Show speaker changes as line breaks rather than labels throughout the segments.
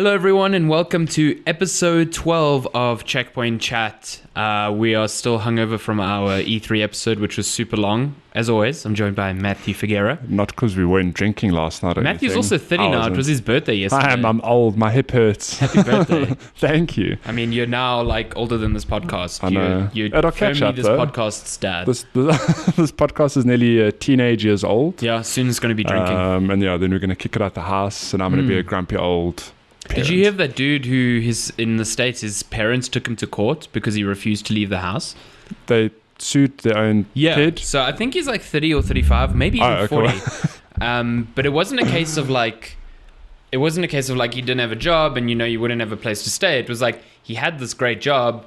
Hello, everyone, and welcome to episode 12 of Checkpoint Chat. We are still hungover from our E3 episode, which was super long. As always, I'm joined by Matty Figuera.
Not because we weren't drinking last night.
Matthew's also 30 now. It was his birthday yesterday.
I'm old. My hip hurts.
Happy birthday.
Thank you.
I mean, you're now like older than this podcast.
I know.
You're
It'll catch
firmly
up,
this
though.
podcast's dad.
This podcast is nearly teenage years old.
Yeah, soon it's going to be drinking.
And yeah, then we're going to kick it out the house, and I'm going to be a grumpy old parent.
Did you hear of that dude who in the States, his parents took him to court because he refused to leave the house?
They sued their own kid?
So I think he's like 30 or 35, maybe even 40.
Cool.
But it wasn't a case of like, he didn't have a job and you wouldn't have a place to stay. It was like he had this great job.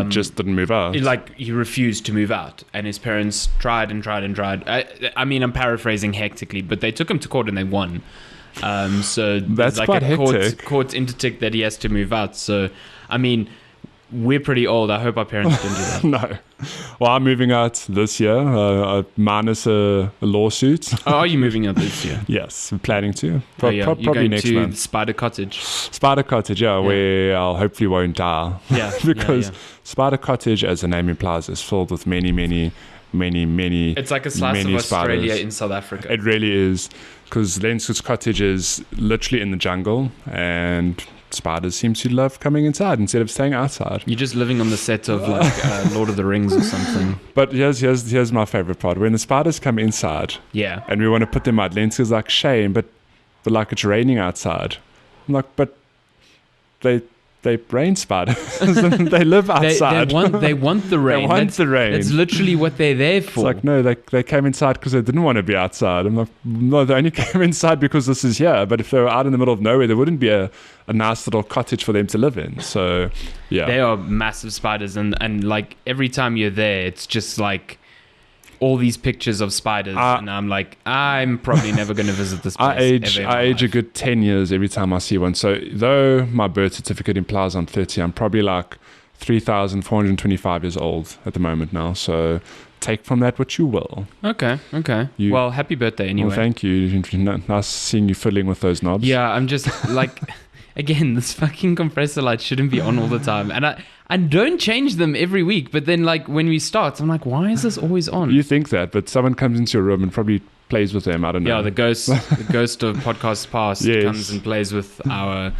Just didn't move out.
He refused to move out, and his parents tried and tried and tried. I mean, I'm paraphrasing hectically, but they took him to court and they won. So
that's
like
quite
a
hectic.
court interdict that he has to move out. So, I mean, we're pretty old. I hope our parents didn't do that.
No. Well, I'm moving out this year, minus a lawsuit.
Oh, are you moving out this year?
Yes, I'm planning to.
You're
Probably
going
next
to
month.
Spider Cottage.
Spider Cottage, where I'll hopefully won't die.
Yeah,
because
yeah.
Spider Cottage, as the name implies, is filled with many.
It's like a slice of Australia
spiders.
in South Africa.
It really is, because Lenskut's cottage is literally in the jungle, and spiders seem to love coming inside instead of staying outside.
You're just living on the set of like Lord of the Rings or something.
But here's my favorite part. When the spiders come inside,
Yeah.
and we want to put them out, Lenskut's like, shame, but like it's raining outside. I'm like, but they rain spiders. They live outside.
They want the rain.
They want the rain.
That's literally what they're there for.
It's like, no, they came inside because they didn't want to be outside. I'm like, no, they only came inside because this is here. But if they were out in the middle of nowhere, there wouldn't be a nice little cottage for them to live in. So, yeah.
They are massive spiders. And like every time you're there, it's just like all these pictures of spiders. And I'm like, I'm probably never going to visit this place.
I age a good 10 years every time I see one. So though my birth certificate implies I'm 30, I'm probably like 3,425 years old at the moment now. So take from that what you will.
Okay. Well, happy birthday anyway.
Well, thank you. Nice seeing you fiddling with those knobs.
Yeah, I'm just like, again, this fucking compressor light shouldn't be on all the time. And I don't change them every week. But then like when we start, I'm like, why is this always on?
You think that, but someone comes into your room and probably plays with them. I don't know.
Yeah, the ghost of podcasts past comes and plays with our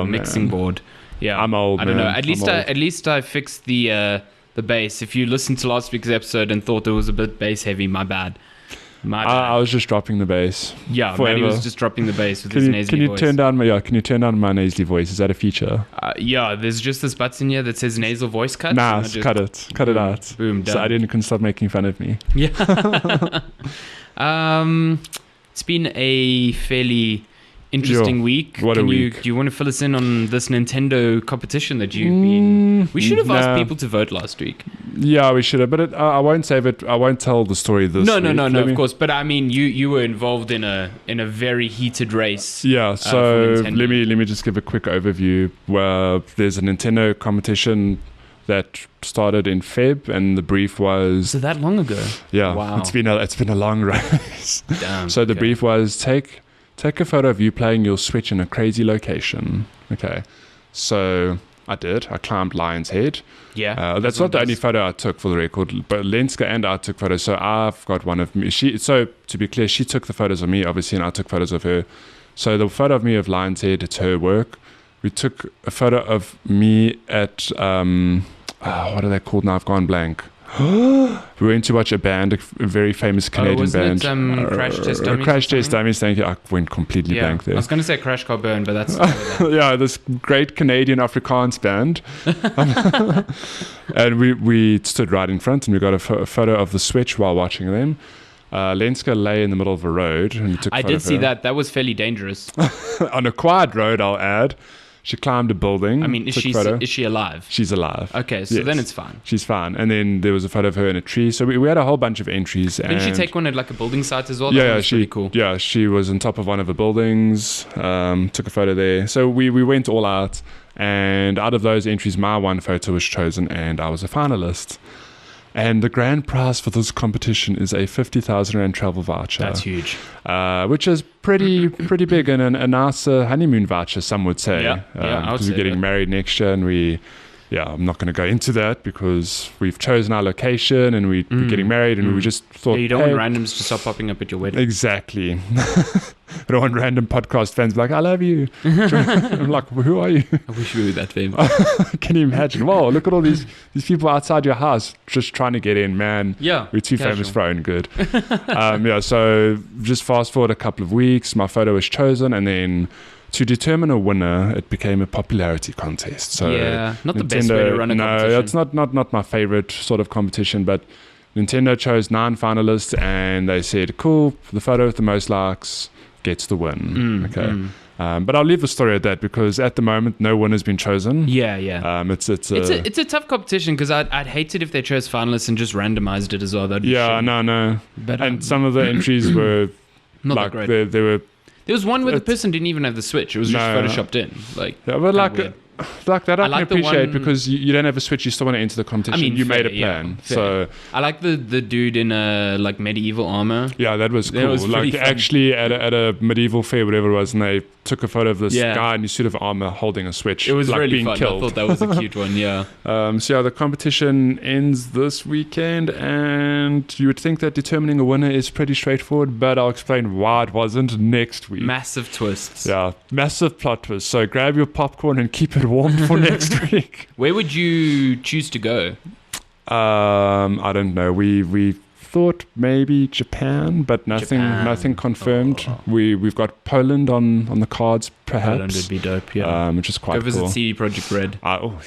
mixing board. Yeah,
I'm old.
I don't know.
Man.
At least I fixed the bass. If you listened to last week's episode and thought it was a bit bass heavy, my bad.
I was just dropping the bass.
Yeah, Matty was just dropping the bass with his nasally
can you
voice.
Can you turn down my nasally voice? Is that a feature?
Yeah, there's just this button here that says nasal voice cut.
Nah, cut it out.
Boom, done.
So I can stop making fun of me.
Yeah. It's been a fairly interesting week.
What a week.
Do you want to fill us in on this Nintendo competition that you've been? We should have asked people to vote last week.
Yeah, we should have, but I won't save it. I won't tell the story this week.
No, of course. But I mean, you were involved in a very heated race.
Yeah, so let me just give a quick overview. Where there's a Nintendo competition that started in Feb, and the brief was.
So that long ago?
Yeah,
wow.
It's been a long race.
Damn.
So the brief was take a photo of you playing your Switch in a crazy location. Okay, so I did. I climbed Lion's Head.
Yeah.
That's not the only photo I took, for the record, but Lenska and I took photos. So I've got one of me. So to be clear, she took the photos of me, obviously, and I took photos of her. So the photo of me of Lion's Head, it's her work. We took a photo of me at, what are they called now? I've gone blank. We went to watch a band, a very famous Canadian band.
It, Crash Test Dummies?
Crash Test Dummies, thank you. I went completely blank there.
I was going to say Crash Car Burn, but that's
yeah, this great Canadian Afrikaans band. And we stood right in front, and we got a photo of the Switch while watching them. Lenska lay in the middle of a road, and we took a photo
I did
of
see
her.
that. That was fairly dangerous.
On a quiet road, I'll add. She climbed a building.
I mean, is she alive?
She's alive.
Okay, so then it's fine.
She's fine. And then there was a photo of her in a tree. So we had a whole bunch of entries.
Didn't she take one at like a building site as well?
Yeah,
that was pretty cool.
Yeah, she was on top of one of the buildings. Took a photo there. So we went all out. And out of those entries, my one photo was chosen, and I was a finalist. And the grand prize for this competition is a 50,000 Rand travel voucher.
That's huge.
Which is pretty big, and a nice honeymoon voucher, some would say.
I would
Because
say
we're getting
that.
married next year, and I'm not going to go into that because we've chosen our location and we're getting married, and we just thought,
Yeah, you don't want randoms to start popping up at your wedding.
Exactly. I don't want random podcast fans be like, I love you. I'm like, well, who are you?
I wish we were that famous.
Can you imagine? Whoa, look at all these people outside your house just trying to get in, man.
Yeah,
We're too
casual.
famous for our own good. So just fast forward a couple of weeks, my photo was chosen, and then to determine a winner, it became a popularity contest. So
yeah, not the best way to run a competition.
No, it's not my favorite sort of competition, but Nintendo chose 9 finalists, and they said, cool, the photo with the most likes gets the win. But I'll leave the story at that, because at the moment no one has been chosen.
Yeah.
It's
It's a tough competition, because I'd hate it if they chose finalists and just randomized it as well. That'd be shitty.
no.
But,
And some of the entries were
not
like
that great.
they were
There was one where the person didn't even have the Switch. It was just
No.
photoshopped in. Like,
but
weird.
like that I
like
can
the
appreciate,
one-
because you don't have a Switch, you still want to enter the competition.
I mean,
you made a
fair, yeah,
plan.
fair.
So
I like the dude in like medieval armor.
yeah, that was cool.
That was pretty
like
fun.
actually at a medieval fair, whatever it was, and they took a photo of this
Yeah.
guy in his suit of armor holding a Switch.
It was
like
really
being
fun.
killed.
I thought that was a cute one. Yeah.
The competition ends this weekend, and you would think that determining a winner is pretty straightforward, but I'll explain why it wasn't next week.
Massive twists.
Yeah, massive plot twist. So grab your popcorn and keep it warm for next week.
Where would you choose to go?
I don't know. We thought maybe Japan, but nothing confirmed.
Oh.
We've got Poland on the cards,
Poland
perhaps.
would be dope. Yeah.
Which is quite
Go visit
cool.
CD Projekt Red.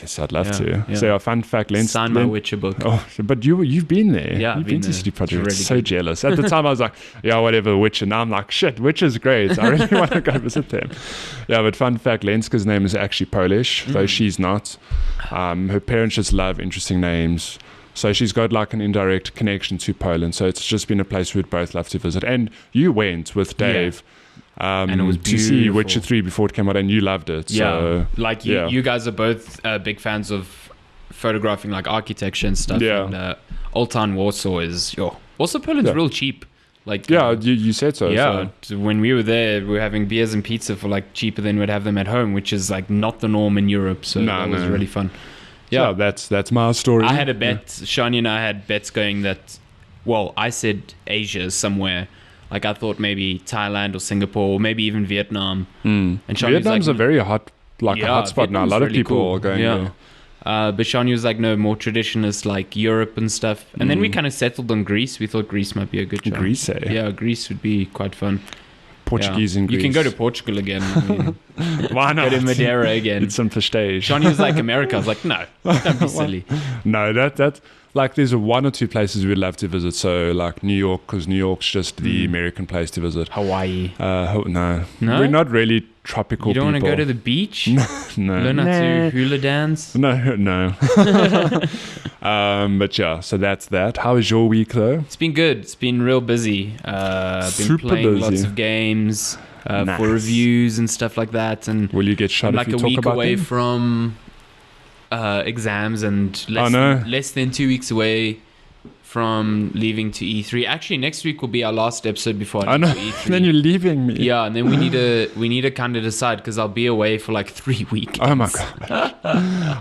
Yes, I'd love
Yeah,
to.
yeah.
So, a fun fact,
Sign my Witcher book.
Oh, but you've been there.
Yeah, I've
you've
been
to
there.
City Project.
It's really
So
good.
jealous. At the time, I was like, yeah, whatever, Witcher. Now I'm like, shit, Witcher's great. I really want to go visit them. Yeah, but fun fact, Lenska's name is actually Polish, though she's not. Her parents just love interesting names. So she's got like an indirect connection to Poland. So it's just been a place we'd both love to visit. And you went with Dave.
And it was
to see
beautiful.
Witcher 3 before it came out, and you loved it.
Yeah.
So,
Like
yeah.
you guys are both big fans of photographing like architecture and stuff.
Yeah.
And Old Town Warsaw is also Poland's
Yeah.
real cheap. Like
yeah, you said so.
yeah.
So.
So when we were there, we were having beers and pizza for like cheaper than we'd have them at home, which is like not the norm in Europe. So that was really fun.
Yeah, that's my story.
I had a bet. Shani and I had bets going that. Well, I said Asia somewhere. Like I thought maybe Thailand or Singapore or maybe even Vietnam. And Shani
Vietnam's
was like,
a very hot, a hot spot now. A
Vietnam's
lot of
really
people
cool.
are going there.
But Shani was like, no, more traditionalist, like Europe and stuff. And then we kind of settled on Greece. We thought Greece might be a good choice.
Greece, eh?
Yeah, Greece would be quite fun.
Portuguese in Greece.
You can go to Portugal again. I mean,
Why not?
go to Madeira again.
It's some prestige.
Shani was like, America. I was like, no, don't be silly.
No, that's like there's one or two places we'd love to visit. So like New York, because New York's just the American place to visit.
Hawaii.
No,
No?
we're not really tropical.
You don't
people.
want to go to the beach?
No,
Learn how to hula dance?
no. But yeah, so that's that. How was your week though?
It's been good. It's been real busy. Been
Super
playing
busy.
lots of games
Nice.
for reviews and stuff like that. And
Will you get shot
I'm
if
like
you
a
talk
week
about
away
them?
from exams and
no.
less than 2 weeks away from leaving to E3. Actually, next week will be our last episode before I
I
leave
know.
to E3.
Then you're leaving me.
Yeah, and then we need to kind of decide because I'll be away for like 3 weeks.
Oh my god.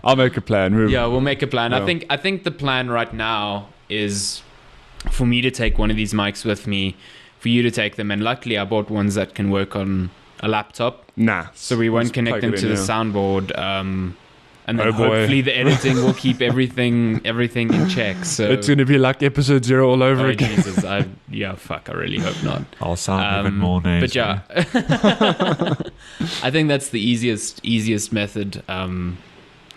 I'll make a plan.
Yeah, we'll make a plan.
Yeah.
I think the plan right now is for me to take one of these mics with me, for you to take them, and luckily I bought ones that can work on a laptop,
Nah.
so we won't
Just
connect
plug
them
it
to
in,
the
yeah.
soundboard. And then
Oh, boy.
hopefully the editing will keep everything in check. So
It's gonna be like episode 0 all over
oh,
again.
Jesus, I really hope not.
I'll sound even more nasally.
But yeah, I think that's the easiest method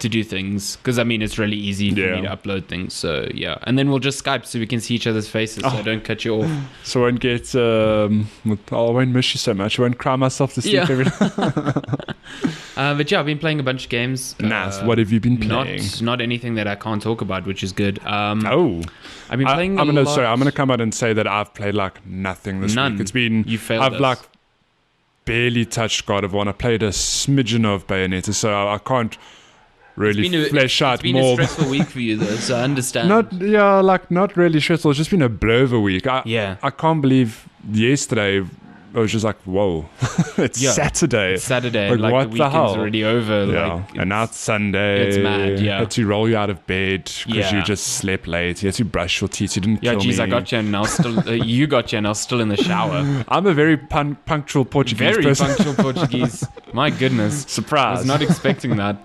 to do things, because I mean it's really easy for me to upload things. So yeah, and then we'll just Skype so we can see each other's faces. So I don't cut you off.
So I won't get. I won't miss you so much. I won't cry myself to sleep
Yeah.
every night.
But yeah, I've been playing a bunch of games.
Nice. What have you been playing?
Not anything that I can't talk about, which is good.
Oh,
I've been playing.
I'm
a lot.
gonna come out and say that I've played like nothing this
None.
week. It's been.
You failed
I've
us.
like barely touched God of War. I played a smidgen of Bayonetta, so I can't really flesh out
It's been
more.
a stressful week for you, though, so I understand.
Not really stressful. It's just been a blur of a week.
Yeah.
I can't believe yesterday I was just like, whoa, it's Saturday.
It's Saturday.
Like,
Like
what
the
the
weekend's
hell?
already over.
Yeah,
Like,
and now it's Sunday.
it's mad, yeah.
Had to roll you out of bed because
Yeah.
you just slept late. You had to brush your teeth. You didn't
yeah,
kill
geez,
me.
I got you, and I was still. You got you, and I was still in the shower.
I'm a very punctual Portuguese
Very
person.
punctual Portuguese. My goodness. I
Surprise.
was not expecting that.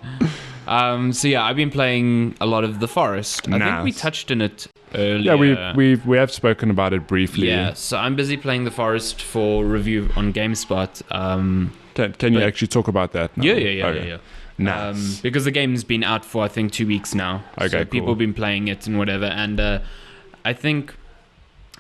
So yeah, I've been playing a lot of The Forest. I think we
Nice.
touched on it earlier.
Yeah, we have spoken about it briefly.
Yeah, so I'm busy playing The Forest for review on GameSpot.
Can you
But-
actually talk about that now?
Yeah.
Okay. Nice.
Because the game's been out for I think 2 weeks now.
Okay,
so people
cool.
have been playing it and whatever. And I think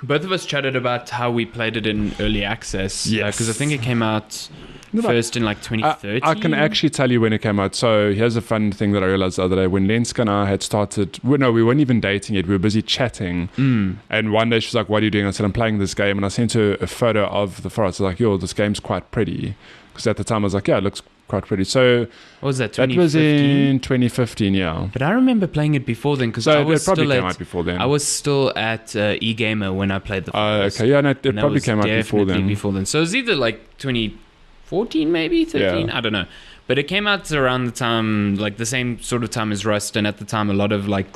both of us chatted about how we played it in early access.
Yes.
Because I think it came out
No, but
first in like 2013.
I can actually tell you when it came out. So here's a fun thing that I realized the other day. When Lenska and I had started, we weren't even dating yet. We were busy chatting. And one day she was like, "What are you doing?" I said, "I'm playing this game." And I sent her a photo of the forest. I was like, "Yo, this game's quite pretty." Because at the time I was like, "Yeah, it looks quite pretty." So
What was that,
that
2015?
was in 2015, yeah.
But I remember playing it before then because
So
I
it
was
probably
still
came
at
out before then.
I was still at eGamer when I played The Forest.
Okay, yeah, no, it
And that
probably
was
came out before
definitely
then.
Before then. So it was either like 2014 maybe, 13,
Yeah.
I don't know. But it came out around the time, like the same sort of time as Rust, and at the time a lot of like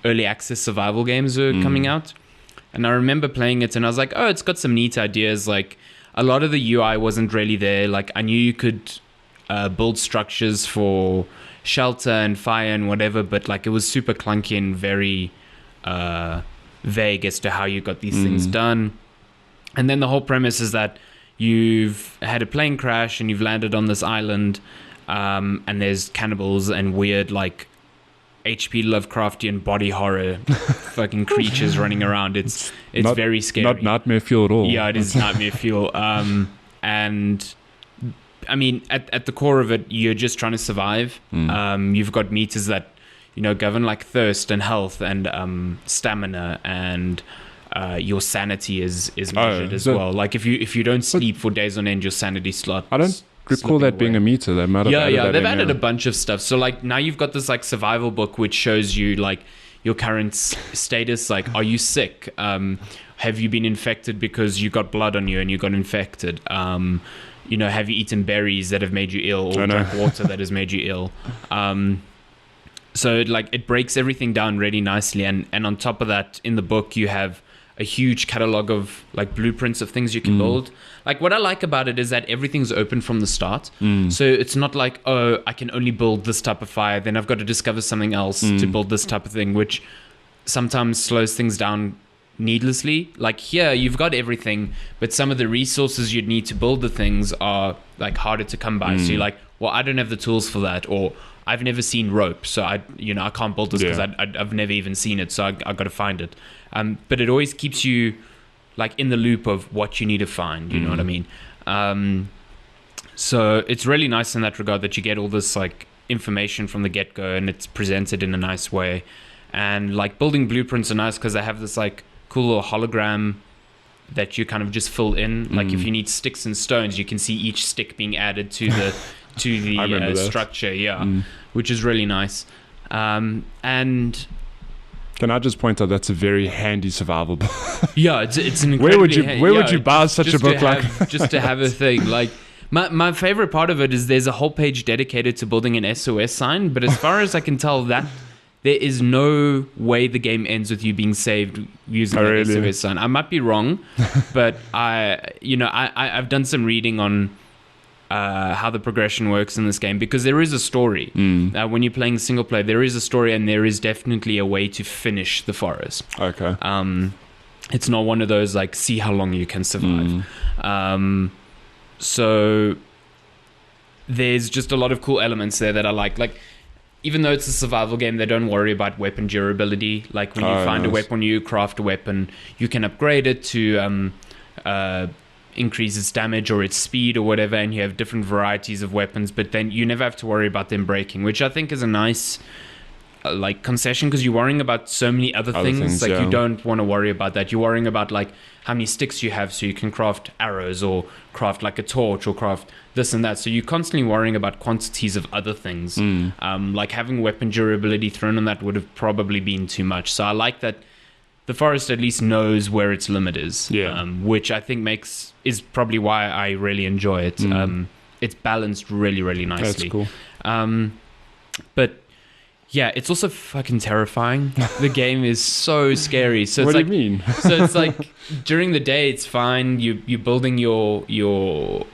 early access survival games were coming out. And I remember playing it and I was like, oh, it's got some neat ideas. Like a lot of the UI wasn't really there. Like I knew you could build structures for shelter and fire and whatever, but like it was super clunky and very vague as to how you got these things done. And then the whole premise is that you've had a plane crash and you've landed on this island, and there's cannibals and weird like HP Lovecraftian body horror fucking creatures running around. It's
Not-
very scary.
Not nightmare fuel at all.
Yeah, it is nightmare fuel. And I mean, at the core of it, you're just trying to survive. You've got meters that, you know, govern like thirst and health and stamina, and your sanity is measured as
so-
well. Like if you don't sleep for days on end, your sanity slot.
I don't recall that being a meter. They might have added that
They've
in,
added a bunch of stuff. So like now you've got this like survival book which shows you like your current status. Like, are you sick? Have you been infected because you got blood on you and you got infected? You know, have you eaten berries that have made you ill, or drank water that has made you ill? So it breaks everything down really nicely, and on top of that, in the book you have a huge catalog of like blueprints of things you can build. Like what I like about it is that everything's open from the start. So it's not like, oh, I can only build this type of fire, then I've got to discover something else to build this type of thing, which sometimes slows things down needlessly. Like here you've got everything, but some of the resources you'd need to build the things are like harder to come by. So you're like, well, I don't have the tools for that, or I've never seen rope, so I can't build this because I've never even seen it, so I got to find it. But it always keeps you like in the loop of what you need to find. You know what I mean? So it's really nice in that regard that you get all this like information from the get-go, and it's presented in a nice way. And like building blueprints are nice because they have this like cool little hologram that you kind of just fill in. Like if you need sticks and stones, you can see each stick being added to the
I remember that.
structure. Which is really nice. And
Can I just point out that's a very handy survival book?
yeah, it's an
Where would
incredibly
you would you buy such a
just to
book like?
just to have a thing like. My favorite part of it is there's a whole page dedicated to building an SOS sign, but as far as I can tell, that there is no way the game ends with you being saved using that SOS sign. I might be wrong, but I've done some reading on how the progression works in this game, because there is a story. When you're playing single player, there is a story, and there is definitely a way to finish the forest.
Okay.
It's not one of those like see how long you can survive. So there's just a lot of cool elements there that I like. Like, even though it's a survival game, they don't worry about weapon durability. Like when you find a weapon, you craft a weapon, you can upgrade it to increase its damage or its speed or whatever, and you have different varieties of weapons, but then you never have to worry about them breaking, which I think is a nice like concession because you're worrying about so many other things. Like you don't want to worry about that. You're worrying about like how many sticks you have so you can craft arrows or craft like a torch or craft this and that. So you're constantly worrying about quantities of other things. Like having weapon durability thrown on that would have probably been too much. So I like that the forest at least knows where its limit is, which I think is probably why I really enjoy it. It's balanced really, really nicely.
That's cool.
But yeah, it's also fucking terrifying. The game is so scary. So
what
it's
do you mean?
So it's like during the day it's fine. You're building your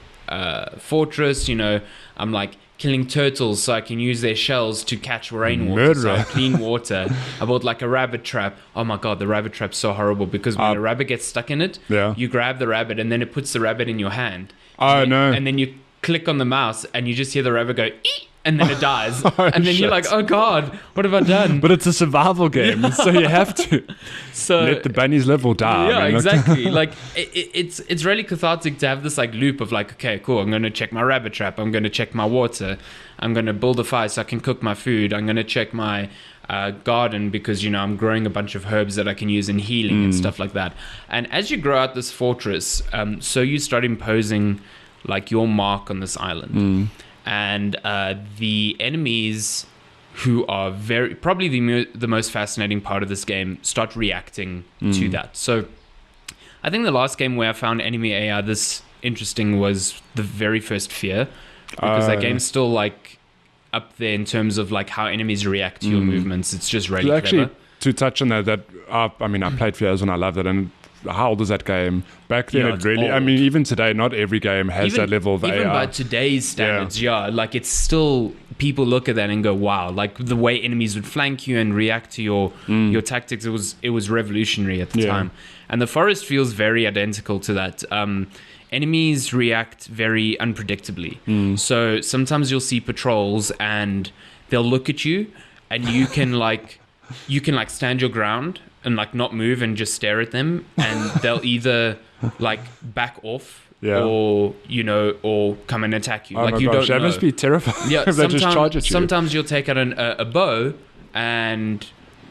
fortress. You know, I'm like killing turtles so I can use their shells to catch rainwater. So I clean water. I bought like a rabbit trap. Oh my god, the rabbit trap's so horrible because when a rabbit gets stuck in it, you grab the rabbit and then it puts the rabbit in your hand. And then you click on the mouse and you just hear the rabbit go eek, and then it dies. And then you're like, oh god, what have I done?
But it's a survival game, so you have to let the bunnies live or die.
Yeah, exactly. Like it's really cathartic to have this like loop of like, okay, cool, I'm gonna check my rabbit trap, I'm gonna check my water, I'm gonna build a fire so I can cook my food, I'm gonna check my garden because you know I'm growing a bunch of herbs that I can use in healing and stuff like that. And as you grow out this fortress, so you start imposing like your mark on this island. And the enemies, who are probably the most fascinating part of this game, start reacting to that. So I think the last game where I found enemy AI this interesting was the very first Fear, because that game's still like up there in terms of like how enemies react to your movements. It's just really clever.
Actually, to touch on that I played Fears and I loved it. And how old is that game? Back then, it really... Old. I mean, even today, not every game has that level of AI.
Even by today's standards, like it's still... People look at that and go, wow. Like the way enemies would flank you and react to your tactics, it was revolutionary at the time. And the forest feels very identical to that. Enemies react very unpredictably. So sometimes you'll see patrols and they'll look at you and you can stand your ground and like not move and just stare at them, and they'll either like back off or come and attack you.
Oh
like
my
you
gosh,
don't know.
That must be terrifying.
Yeah,
if they just charge at you.
Sometimes you'll take out a bow and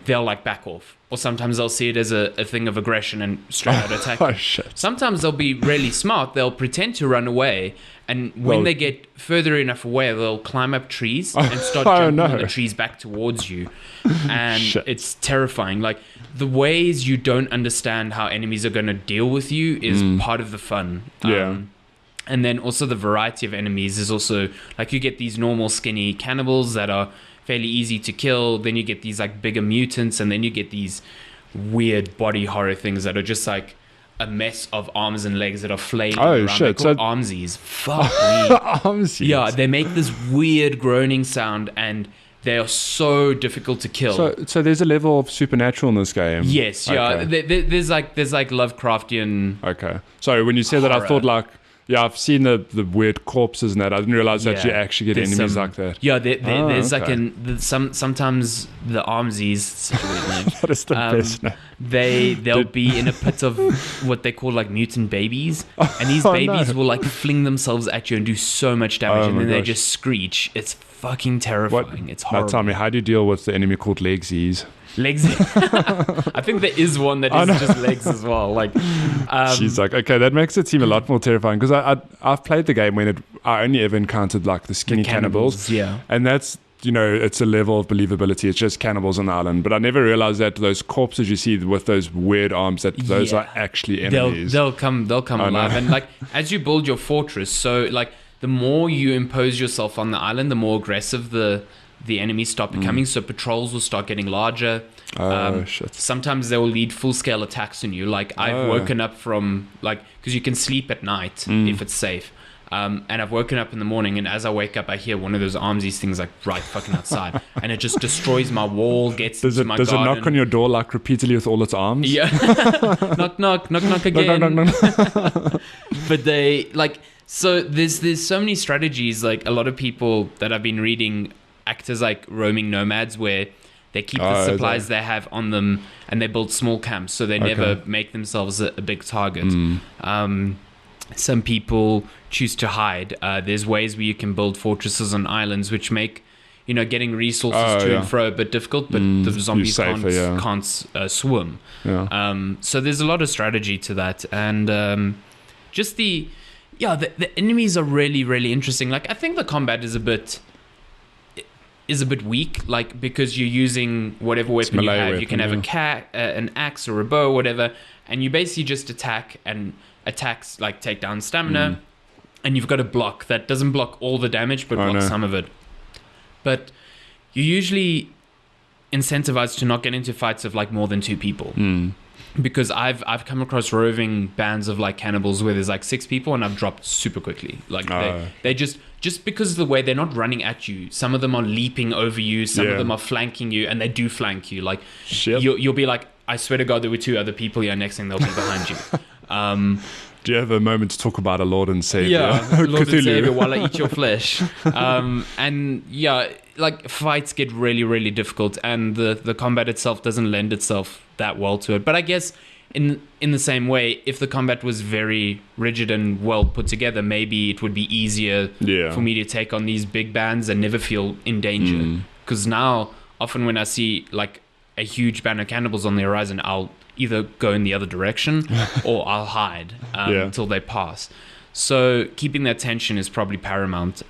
they'll like back off, or sometimes they'll see it as a thing of aggression and straight out attack you.
Shit.
Sometimes they'll be really smart. They'll pretend to run away, and when they get further enough away, they'll climb up trees and start jumping on the trees back towards you. And it's terrifying. Like the ways you don't understand how enemies are going to deal with you is part of the fun. And then also the variety of enemies is also like you get these normal skinny cannibals that are fairly easy to kill. Then you get these like bigger mutants, and then you get these weird body horror things that are just like a mess of arms and legs that are flailing around.
Shit.
They're called Armsies. Fuck me.
Armsies.
Yeah, they make this weird groaning sound, and they are so difficult to kill.
So there's a level of supernatural in this game.
Yes, yeah. There's like Lovecraftian.
Okay. So when you said that, I thought like, I've seen the weird corpses and that. I didn't realize that you actually get enemies like that.
Yeah, there's like sometimes the Armsies.
That is the best name.
They'll be in a pit of what they call like mutant babies, and these babies will like fling themselves at you and do so much damage, and then they just screech. It's fucking terrifying. It's horrible.
Now tell me, how do you deal with the enemy called Legsies?
Legs. I think there is one that is just legs as well. Like,
she's like, okay, that makes it seem a lot more terrifying, because I've played the game when I only ever encountered like the skinny cannibals, and that's, it's a level of believability. It's just cannibals on the island, but I never realized that those corpses you see with those weird arms, that those are actually enemies.
They'll come alive, and like as you build your fortress, so like the more you impose yourself on the island, the more aggressive the enemies start becoming. So patrols will start getting larger. Sometimes they will lead full-scale attacks on you. Like I've woken up from like, because you can sleep at night if it's safe. And I've woken up in the morning, and as I wake up, I hear one of those Armsies things like right fucking outside, and it just destroys my wall, gets into my garden. Does it
knock on your door like repeatedly with all its arms?
Yeah. knock again.
Knock.
But they like, so there's so many strategies. Like a lot of people that I've been reading act as like roaming nomads, where they keep the supplies they have on them, and they build small camps, so they never make themselves a big target. Some people choose to hide. There's ways where you can build fortresses on islands which make getting resources to and fro a bit difficult, but the zombies can't swim. So there's a lot of strategy to that, and just the enemies are really, really interesting. Like, I think the combat is a bit weak, like, because you're using whatever weapon you have. You can have an axe or a bow or whatever, and you basically just attack, and attacks like take down stamina, and you've got a block that doesn't block all the damage but blocks some of it. But you're usually incentivized to not get into fights of like more than 2 people, because I've come across roving bands of like cannibals where there's like 6 people, and I've dropped super quickly. Like they just because of the way they're not running at you. Some of them are leaping over you, some of them are flanking you, and they do flank you. Like you'll be like, I swear to God, there were 2 other people here. Next thing they'll be behind you.
Do you have a moment to talk about a Lord and Savior?
Yeah, Lord and Savior, while I eat your flesh. And like fights get really, really difficult, and the combat itself doesn't lend itself that well to it. But I guess in the same way, if the combat was very rigid and well put together, maybe it would be easier for me to take on these big bands and never feel in danger. Because now, often when I see like a huge band of cannibals on the horizon, I'll either go in the other direction or I'll hide until they pass. So keeping that tension is probably paramount.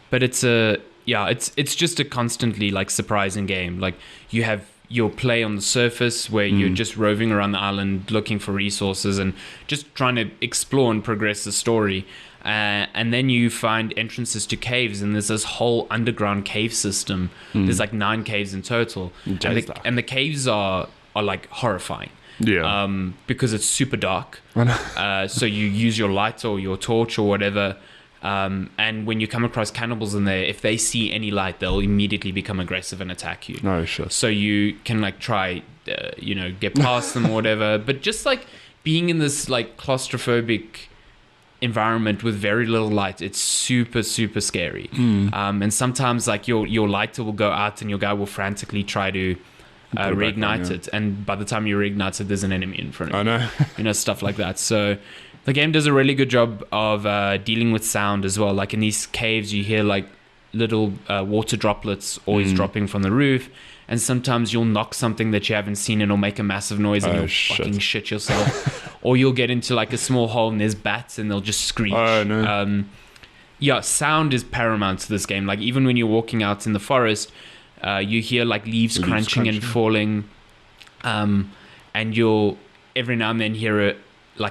But it's just a constantly like surprising game. Like you have your play on the surface where you're just roving around the island looking for resources and just trying to explore and progress the story. And then you find entrances to caves, and there's this whole underground cave system. There's like 9 caves in total, and the caves are like horrifying. Because it's super dark. So you use your light or your torch or whatever. And when you come across cannibals in there, if they see any light, they'll immediately become aggressive and attack you.
No shit.
So you can like try, get past them or whatever. But just like being in this like claustrophobic environment with very little light, it's super, super scary. And sometimes like your lighter will go out and your guy will frantically try to reignite it. And by the time you reignite it, there's an enemy in front of you. I know. Stuff like that. So the game does a really good job of dealing with sound as well. Like in these caves, you hear like little water droplets always dropping from the roof. And sometimes you'll knock something that you haven't seen and it'll make a massive noise and you'll fucking shit yourself. Or you'll get into like a small hole and there's bats and they'll just screech. Sound is paramount to this game. Like even when you're walking out in the forest, you hear like leaves crunching and falling. And you'll every now and then hear a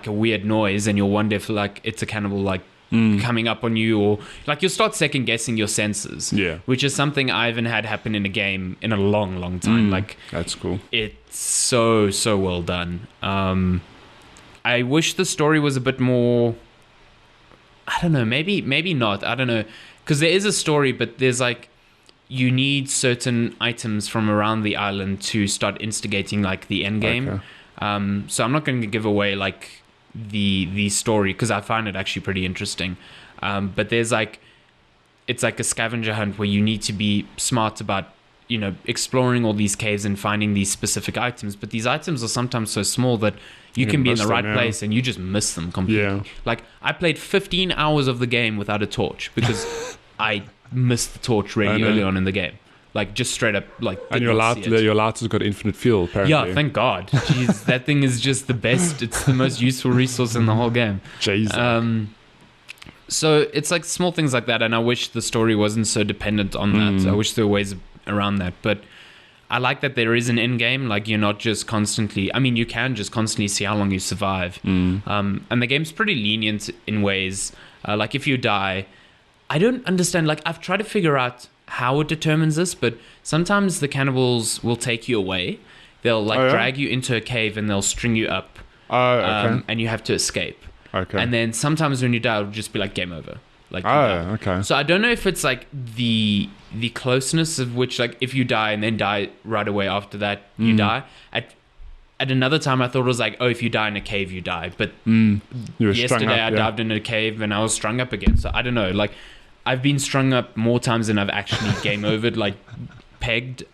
weird noise, and you'll wonder if like it's a cannibal like coming up on you, or like you'll start second guessing your senses, which is something I haven't had happen in a game in a long time. Like
that's cool.
It's so well done. I wish the story was a bit more, I don't know, maybe not, I don't know, because there is a story, but there's like you need certain items from around the island to start instigating like the end game. So I'm not going to give away like the story because I find it actually pretty interesting. But there's like, it's like a scavenger hunt where you need to be smart about, exploring all these caves and finding these specific items. But these items are sometimes so small that you can be in the right place and you just miss them completely. Like I played 15 hours of the game without a torch because I missed the torch really early on in the game. Like just straight up like.
And your lighter's got infinite fuel apparently.
Yeah, thank God. Jeez, that thing is just the best. It's the most useful resource in the whole game.
Jesus.
So it's like small things like that, and I wish the story wasn't so dependent on that. I wish there were ways around that, but I like that there is an end game. Like you're not just constantly. I mean, you can just constantly see how long you survive. And the game's pretty lenient in ways. Like if you die, I don't understand. Like I've tried to figure out how it determines this, but sometimes the cannibals will take you away. They'll like drag you into a cave and they'll string you up, and you have to escape. And then sometimes when you die, it'll just be like game over. Like So I don't know if it's like the closeness of which, like if you die and then die right away after that, you die. At another time, I thought it was like, oh, if you die in a cave, you die. But yesterday I dived in a cave and I was strung up again. So I don't know, like. I've been strung up more times than I've actually game overed, like pegged.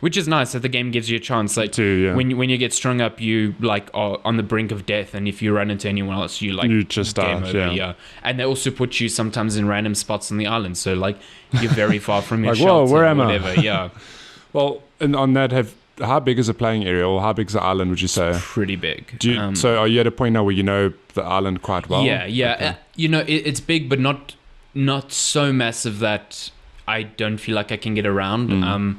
Which is nice that the game gives you a chance. Like when you get strung up, you like are on the brink of death, and if you run into anyone else, you
just
game
die.
over.
Yeah.
And they also put you sometimes in random spots on the island, so like you're very far from your
Like,
shelter.
whoa, where am I?
Whatever. Yeah.
Well, and on that, how big is the playing area, or how big is the island, would you say?
Pretty big.
So are you at a point now where you know the island quite well?
Yeah.
Okay.
It's big, but not so massive that I don't feel like I can get around.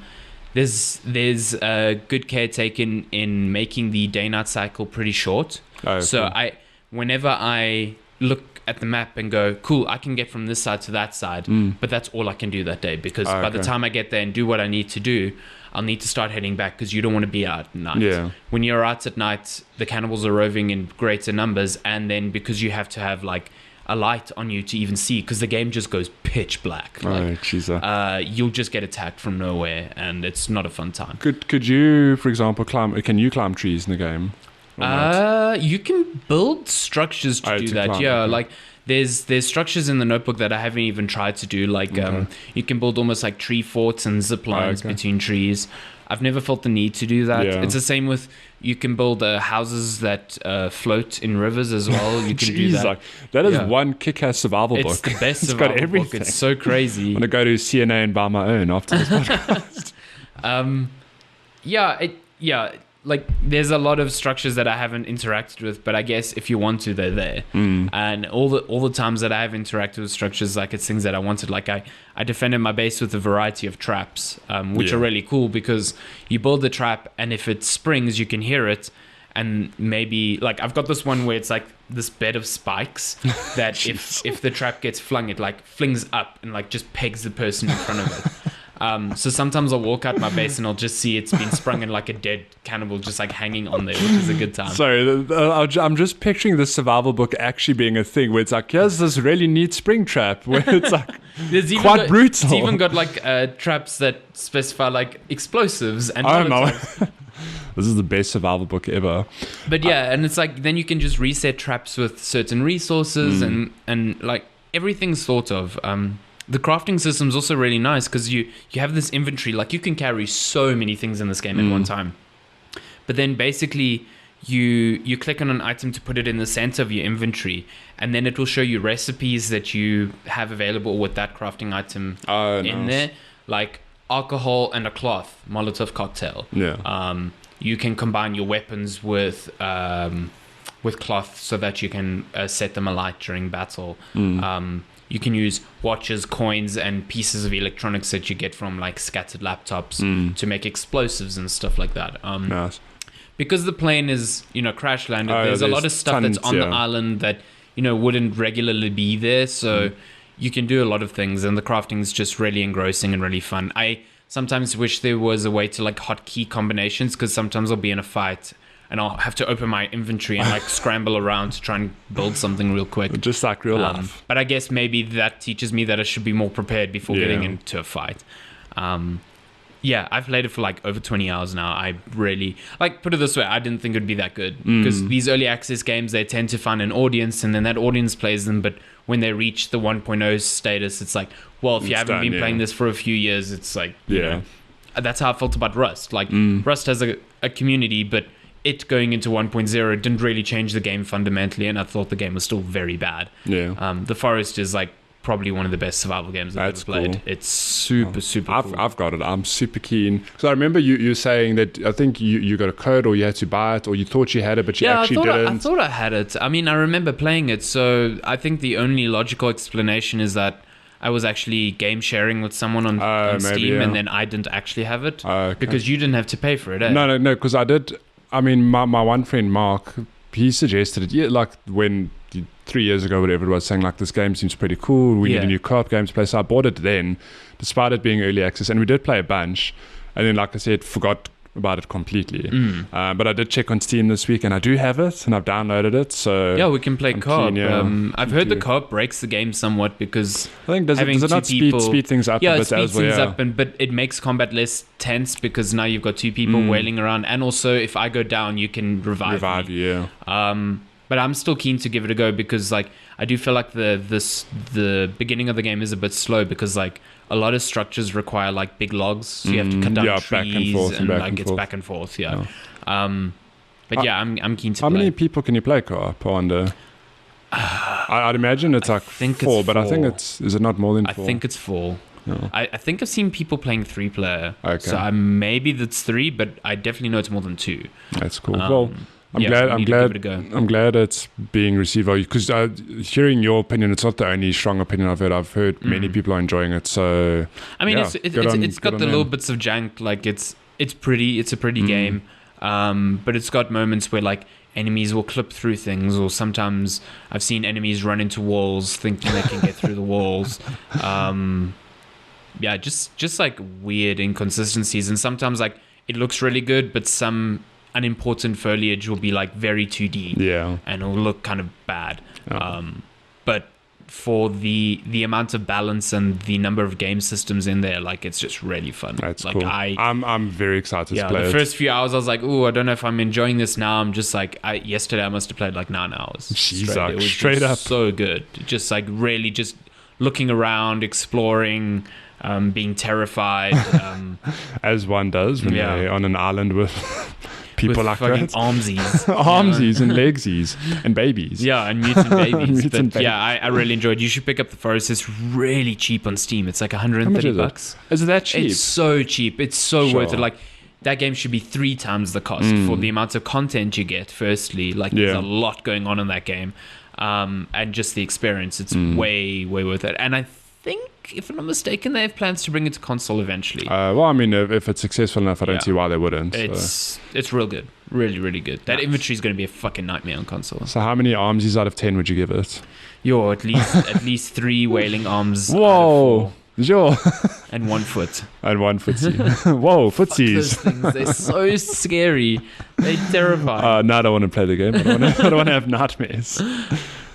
There's good care taken in making the day-night cycle pretty short.
Oh,
so
cool.
whenever I look at the map and go, cool, I can get from this side to that side, but that's all I can do that day, because by the time I get there and do what I need to do, I'll need to start heading back, because you don't want to be out at night.
Yeah.
When you're out at night, the cannibals are roving in greater numbers, and then because you have to have like a light on you to even see, because the game just goes pitch black. You'll just get attacked from nowhere, and it's not a fun time.
Could you, for example, can you climb trees in the game?
You can build structures to do that.
Climb,
yeah,
okay.
like there's structures in the notebook that I haven't even tried to do. Like you can build almost like tree forts and zip lines between trees. I've never felt the need to do that.
Yeah.
It's the same with, you can build houses that float in rivers as well. You can do that.
Like, that is one kick-ass survival book.
It's the best
It's
survival
got everything.
book. It's so crazy.
I'm going to go to CNA and buy my own after this podcast.
Like there's a lot of structures that I haven't interacted with, but I guess if you want to, they're there. And all the times that I have interacted with structures, like it's things that I wanted. Like I defended my base with a variety of traps, which are really cool, because you build the trap, and if it springs, you can hear it. And maybe like I've got this one where it's like this bed of spikes that if the trap gets flung, it like flings up and like just pegs the person in front of it. So sometimes I'll walk out my base and I'll just see it's been sprung, and like a dead cannibal just like hanging on there, which is a good time.
Sorry, I'm just picturing the survival book actually being a thing where it's like, here's this really neat spring trap, where it's like quite brutal.
It's even got like traps that specify like explosives and
This is the best survival book ever.
But yeah, and it's like then you can just reset traps with certain resources and like everything's thought of. The crafting system's also really nice, because you have this inventory. Like you can carry so many things in this game at one time. But then basically you click on an item to put it in the center of your inventory, and then it will show you recipes that you have available with that crafting item in there, like alcohol and a cloth Molotov cocktail.
Yeah.
You can combine your weapons with cloth so that you can set them alight during battle. You can use watches, coins, and pieces of electronics that you get from like scattered laptops to make explosives and stuff like that.
Nice.
Because the plane is, crash landed, there's a lot of stuff that's on the island that, wouldn't regularly be there. So you can do a lot of things, and the crafting is just really engrossing and really fun. I sometimes wish there was a way to like hotkey combinations, because sometimes I'll be in a fight and I'll have to open my inventory and like scramble around to try and build something real quick.
Just like real life.
But I guess maybe that teaches me that I should be more prepared before getting into a fight. I've played it for like over 20 hours now. I really, put it this way, I didn't think it would be that good. Because these early access games, they tend to find an audience, and then that audience plays them. But when they reach the 1.0 status, it's like, well, if you haven't been playing this for a few years, it's like, you know. That's how I felt about Rust. Rust has a community, but it going into 1.0 didn't really change the game fundamentally, and I thought the game was still very bad. The Forest is like probably one of the best survival games I've ever played. Cool. It's super cool.
I've got it. I'm super keen. So I remember you saying that I think you got a code, or you had to buy it, or you thought you had it, but you actually didn't.
I thought I had it. I mean, I remember playing it, so I think the only logical explanation is that I was actually game sharing with someone on Steam, and then I didn't actually have it because you didn't have to pay for it.
No, because I did. I mean, my one friend Mark, he suggested it. Yeah, like when 3 years ago, whatever it was, saying like this game seems pretty cool. We need a new co-op game to play. So I bought it then, despite it being early access, and we did play a bunch. And then, like I said, forgot about it completely. But I did check on Steam this week, and I do have it, and I've downloaded it. So
yeah, we can play co-op.
Keen,
I've heard the co-op breaks the game somewhat, because
I think does it not speed things up?
Yeah,
a
it
bit
speeds things up, but it makes combat less tense, because now you've got two people wailing around, and also if I go down, you can revive me.
Yeah.
But I'm still keen to give it a go, because like I do feel like the beginning of the game is a bit slow because like a lot of structures require like big logs, so you have to cut down trees
back and forth and back and
it's
forth.
back and forth. But yeah, I'm keen to
How
play.
many people can you play co-op? I wonder. I'd imagine it's like
think
four,
it's
but I think
four.
is it not more than
I
four?
think it's 4.
No.
I think I've seen people playing 3-player.
Okay.
So maybe that's 3, but I definitely know it's more than 2.
That's cool. Well, I'm
yeah,
glad.
we
I'm
need to give
glad.
it a go.
I'm glad it's being received well because hearing your opinion, it's not the only strong opinion I've heard. I've heard many people are enjoying it. So
I mean,
yeah,
it's got the little bits of jank. Like it's pretty. It's a pretty game. But it's got moments where like enemies will clip through things, or sometimes I've seen enemies run into walls thinking they can get through the walls. Yeah, just like weird inconsistencies, and sometimes like it looks really good, but some unimportant foliage will be like very 2D, and it'll look kind of bad. But for the amount of balance and the number of game systems in there, like it's just really fun.
That's
like
cool. I'm very excited to play
the
it.
first few hours I was like, oh, I don't know if I'm enjoying this now. I'm just like, yesterday I must have played like 9 hours.
Jeez,
It was
straight
just
up.
so good. Just like really just looking around, exploring, being terrified.
As one does when they're on an island with people
with
like
fucking
that.
Armsies.
Armsies and legsies and babies.
Yeah, and mutant babies.
Mutant
but yeah, I really enjoyed it. You should pick up the Forest. It's really cheap on Steam. It's like
How much is
$130.
it? Is it that cheap?
It's so cheap. It's so
Sure.
worth it. Like that game should be 3 times the cost for the amount of content you get. Firstly, like there's a lot going on in that game, and just the experience. It's way worth it. And I think, if I'm not mistaken, they have plans to bring it to console eventually.
Well, I mean, if it's successful enough, I don't see why they wouldn't.
It's real good. Really good. That inventory is going to be a fucking nightmare on console.
So how many Armsies out of 10 would you give it?
Yo, at least 3 wailing arms.
Whoa. Sure.
And 1 foot.
And 1 footsie. Whoa,
Those
footsies.
things, they're so scary. They're terrifying.
No, I don't want to play the game. I don't want to have nightmares.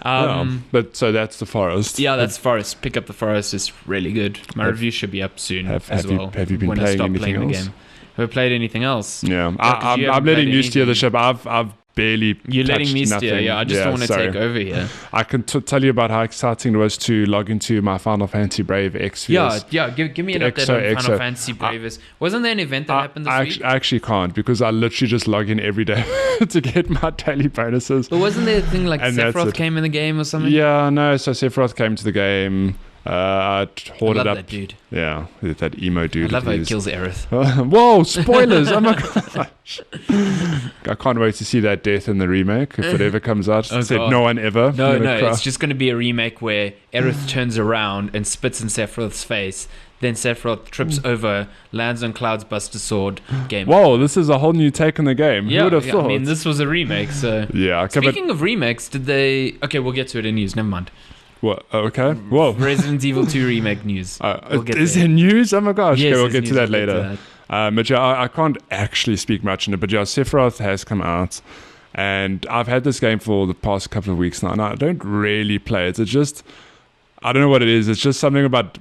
But so that's the Forest.
Yeah, that's Forest. Pick up the Forest. It's really good. My review should be up soon
have
well.
have you been
when I
playing
stop
anything
playing
else?
The game. Have I played anything else?
Yeah,
Yeah, 'cause you
I'm
haven't
letting
played
you steer the
anything.
ship. I've barely
You're letting
touched
me steer.
nothing.
Yeah, I just don't want to
sorry.
take over here.
I can tell you about how exciting it was to log into my Final Fantasy Brave X.
Yeah. Give me an update on
EXO.
Final Fantasy Bravest. Wasn't there an event that happened this week?
I actually can't because I literally just log in every day to get my daily bonuses.
But wasn't there a thing like
And that's
Sephiroth
it.
came in the game or something?
Yeah, no. So Sephiroth came to the game. I
I
hoarded
love
up.
that dude.
Yeah, that emo
I
dude.
love how
that
he
is.
kills Aerith.
Whoa, spoilers! Oh my gosh. I can't wait to see that death in the remake if it ever comes out.
Oh,
Said
God.
no one ever.
No,
I'm gonna cry.
it's just going to be a remake where Aerith turns around and spits in Sephiroth's face. Then Sephiroth trips over, lands on Cloud's Buster Sword. Game.
Whoa, this is a whole new take on the game. Who
Yeah,
would have thought?
I mean, this was a remake, so...
Yeah, okay, but
Speaking of remakes, did they... Okay, we'll get to it in news. Never mind.
what? Okay. Whoa.
Resident Evil 2 remake news. We'll get
Is
there.
there news? Oh my gosh.
Yes,
Okay, we'll
there's
get to
news.
that
We'll get
later.
to that.
But yeah, I can't actually speak much on it. But yeah, Sephiroth has come out, and I've had this game for the past couple of weeks now, and I don't really play it. It's just, I don't know what it is. It's just something about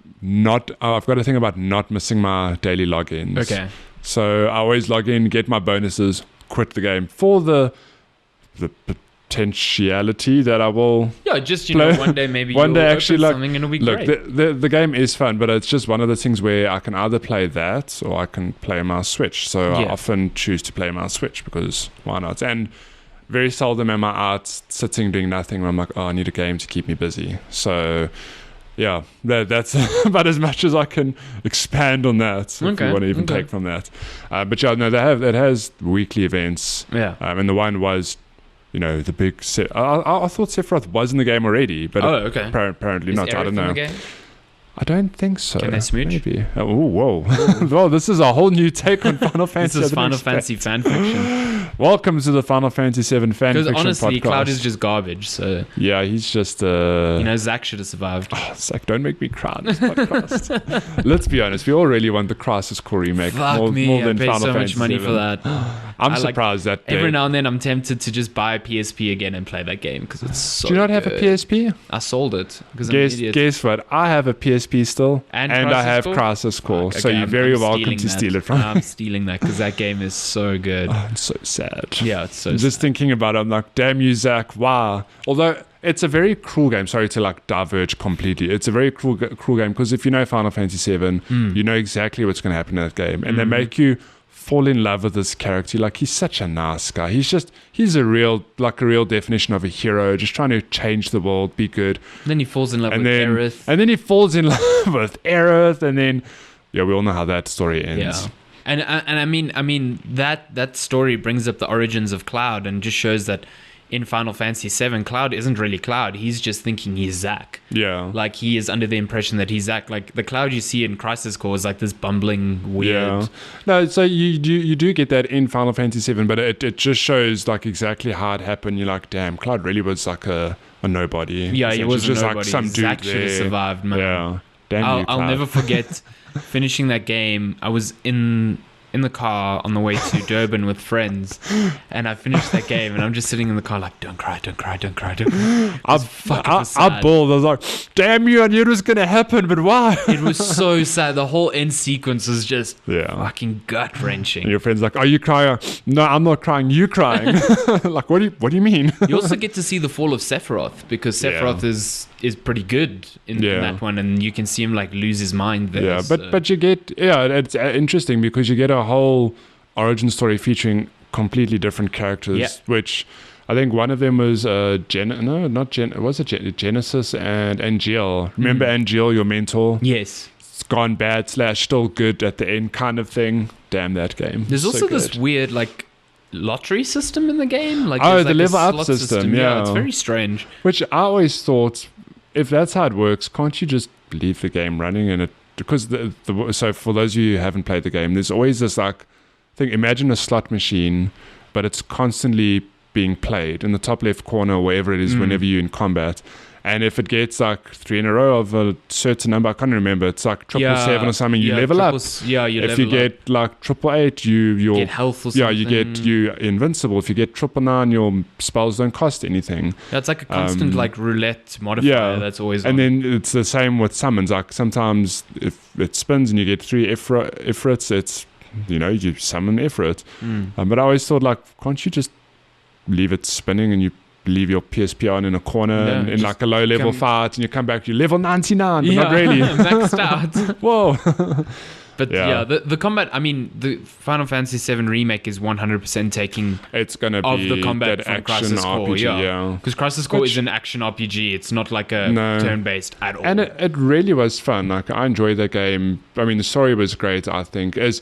I've got a thing about not missing my daily logins.
Okay.
So I always log in, get my bonuses, quit the game for the potentiality that I will.
Yeah, just,
play.
one day maybe
One
you'll
day
open
actually, like,
something and it'll be
Look,
great.
the game is fun, but it's just one of the things where I can either play that or I can play my Switch. So I
Yeah.
often choose to play my Switch because why not? And very seldom am I out sitting doing nothing where I'm like, oh, I need a game to keep me busy. So yeah, that's about as much as I can expand on that. If
Okay,
you want to even
okay.
take from that. But yeah, no, it has weekly events.
Yeah.
And the one was, the big. I thought Sephiroth was in the game already, but
Okay.
apparently
Is
not. I
Aerith
don't
in
know.
the game?
I don't think so.
Can they smooch?
Maybe. Oh, whoa. Well, this is a whole new take on Final Fantasy.
This is
I didn't
Final
expect.
Fantasy fanfiction.
Welcome to the Final Fantasy 7 fan
Because
fiction
honestly,
podcast.
Cloud is just garbage. So
Yeah, he's just.
Zach should have survived.
Zach, don't make me cry on this podcast. Let's be honest, we all really want the Crisis Core remake.
Fuck
more
me, I
than
paid
Final
so
Fantasy
much money
7.
for that.
I'm
I like-
surprised that
Every now and then, I'm tempted to just buy a PSP again and play that game because it's so.
Do you not have a
good.
PSP?
I sold it because I'm an idiot.
Guess what? I have a PSP still,
And
I
Crisis
have
Core?
Crisis Core.
Fuck,
So
okay,
you're
I'm
very welcome
stealing
to
that.
steal it from.
I'm stealing that because that game is so good.
Oh, I'm so sad.
Yeah, it's so.
Just thinking about it, I'm like, damn you, Zach. Wow. Although it's a very cruel game. Sorry to like diverge completely. It's a very cruel game because if you know Final Fantasy VII, you know exactly what's going to happen in that game, and they make you fall in love with this character. Like, he's such a nice guy. He's a real definition of a hero, just trying to change the world, be good.
And then he falls in love with Aerith.
And then he falls in love with Aerith, and then we all know how that story ends.
Yeah. And I mean that story brings up the origins of Cloud and just shows that in Final Fantasy VII, Cloud isn't really Cloud. He's just thinking he's Zack.
Yeah.
Like, he is under the impression that he's Zack. Like, the Cloud you see in Crisis Core is like this bumbling, weird...
Yeah. No, so you do get that in Final Fantasy VII, but it just shows, like, exactly how it happened. You're like, damn, Cloud really was like a nobody.
Yeah, he was
just
nobody.
Like some
Zack
dude
should have survived, man.
Yeah. Damn
I'll never forget finishing that game. I was in the car on the way to Durban with friends, and I finished that game, and I'm just sitting in the car like, don't cry.
I bawled. I was like, damn you, I knew it was going to happen, but why?
It was so sad. The whole end sequence was just
Yeah.
fucking gut-wrenching.
And your friend's like, are you crying? No, I'm not crying. You crying? Like, what do you mean?
You also get to see the fall of Sephiroth, because Sephiroth is pretty good in that one, and you can see him like lose his mind there.
Yeah, but you get it's interesting because you get a whole origin story featuring completely different characters, which I think one of them was Genesis and Angel. Remember Angel, your mentor?
Yes.
It's gone bad / still good at the end kind of thing. Damn that game.
There's also this weird like lottery system in the game. Like,
the
like
level up system. Yeah,
it's very strange.
Which I always thought, if that's how it works, can't you just leave the game running and it? Because so for those of you who haven't played the game, there's always this like thing. Imagine a slot machine, but it's constantly being played in the top left corner or wherever it is whenever you're in combat. And if it gets like 3 in a row of a certain number, I can't remember, it's like 777 or something, you level up. If you get like 888, you
get health or something.
Yeah, you invincible. If you get 999, your spells don't cost anything.
That's like a constant like roulette modifier that's always on.
And then it's the same with summons. Like sometimes if it spins and you get 3 Ifrits, it's, you summon Ifrit. But I always thought, like, can't you just leave it spinning and you leave your PSP on in a corner in like a low level fight, and you come back, you're level 99, but not really.
Maxed out.
Whoa.
But the combat, I mean, the Final Fantasy VII Remake is 100% taking
it's gonna be
of the combat
that
from
action
Crisis Core.
RPG,
because Crisis Core is an action RPG. It's not like a turn-based at all.
And it really was fun. Like, I enjoyed the game. I mean, the story was great, I think. As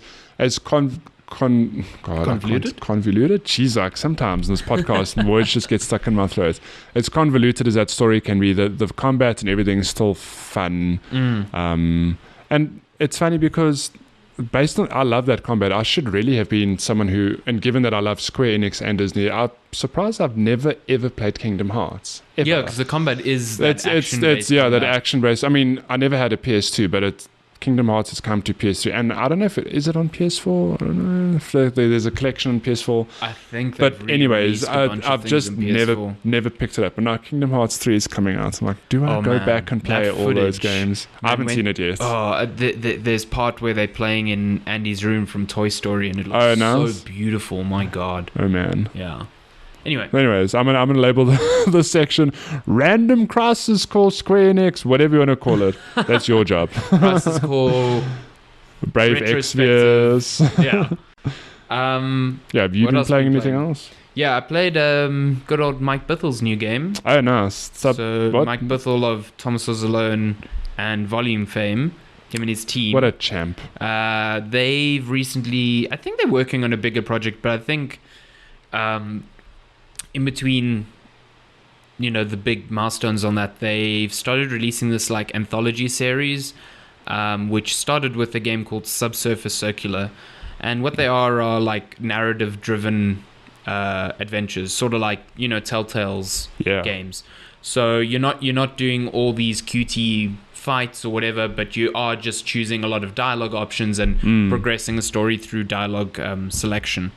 convoluted? Jeez, like sometimes in this podcast words just get stuck in my throat. As convoluted as that story can be, the combat and everything is still fun. And it's funny because based on I love that combat, I should really have been someone who, and given that I love Square Enix and Disney, I'm surprised I've never ever played Kingdom Hearts. Ever.
Yeah, because the combat is that
action-based. That action-based. I mean, I never had a PS2, but Kingdom Hearts has come to PS3, and I don't know if is it on PS4. I don't know if there's a collection on PS4.
I think.
But anyways, I've just never picked it up. And now Kingdom Hearts 3 is coming out. I'm like, do I go back and play all those games? I haven't seen it yet.
Oh, there's part where they're playing in Andy's room from Toy Story, and it looks so beautiful. My God.
Oh man.
Yeah. Anyway.
Anyways, I'm gonna label the section Random Crisis Core Square Enix, whatever you want to call it. That's your job.
Crisis Core
Brave Exvius.
Yeah.
Have you been playing anything else?
Yeah, I played good old Mike Bithel's new game.
Oh, nice.
Mike Bithell of Thomas Was Alone and Volume fame. Him and his team.
What a champ.
They've recently, I think they're working on a bigger project, but I think in between, the big milestones on that, they've started releasing this like anthology series, which started with a game called Subsurface Circular. And what they are like narrative-driven adventures, sort of like, Telltale's games. So you're not doing all these QT fights or whatever, but you are just choosing a lot of dialogue options and progressing a story through dialogue selection.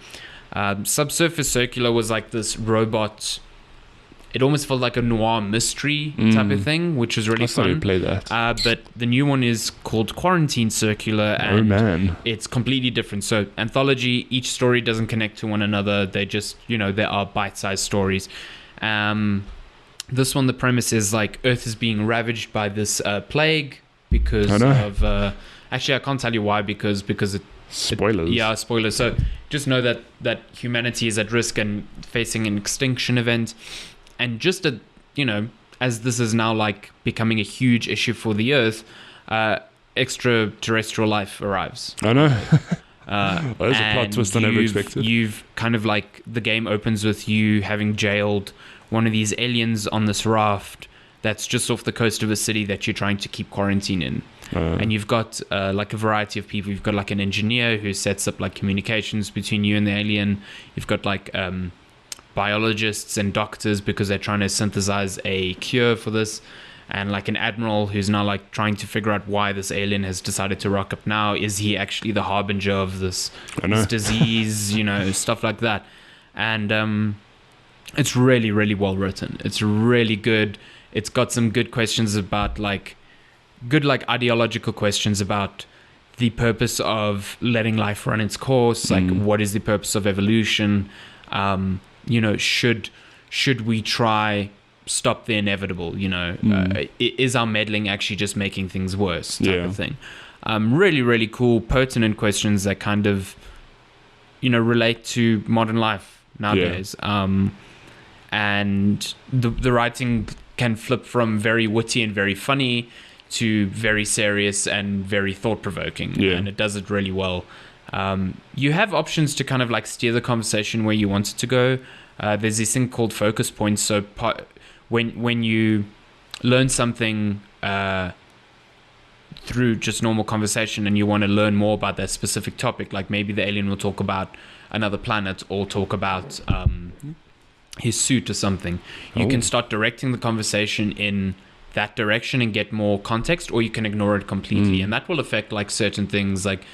Subsurface Circular was like this robot. It almost felt like a noir mystery type of thing, which was really fun. I
thought play that.
But the new one is called Quarantine Circular, and it's completely different. So anthology, each story doesn't connect to one another. They just, there are bite-sized stories. This one, the premise is like Earth is being ravaged by this plague because
I know.
of. Actually, I can't tell you why because it.
Spoilers.
Yeah, spoilers. So just know that humanity is at risk and facing an extinction event, and just as this is now like becoming a huge issue for the Earth, extraterrestrial life arrives.
I know. There's a plot twist I never expected.
You've kind of like the game opens with you having jailed one of these aliens on this raft that's just off the coast of a city that you're trying to keep quarantine in. And you've got like a variety of people. You've got like an engineer who sets up like communications between you and the alien. You've got like biologists and doctors because they're trying to synthesize a cure for this. And like an admiral who's now like trying to figure out why this alien has decided to rock up now. Is he actually the harbinger of this disease? Stuff like that. And it's really, really well written. It's really good. It's got some good questions about like ideological questions about the purpose of letting life run its course. Like, what is the purpose of evolution? Should we try stop the inevitable? Is our meddling actually just making things worse? Type of thing. Really, really cool, pertinent questions that kind of, relate to modern life nowadays. And the writing can flip from very witty and very funny to very serious and very thought-provoking, and it does it really well. You have options to kind of like steer the conversation where you want it to go. There's this thing called focus points. So when you learn something through just normal conversation and you want to learn more about that specific topic, like maybe the alien will talk about another planet or talk about his suit or something, you can start directing the conversation in that direction and get more context, or you can ignore it completely, and that will affect like certain things. Like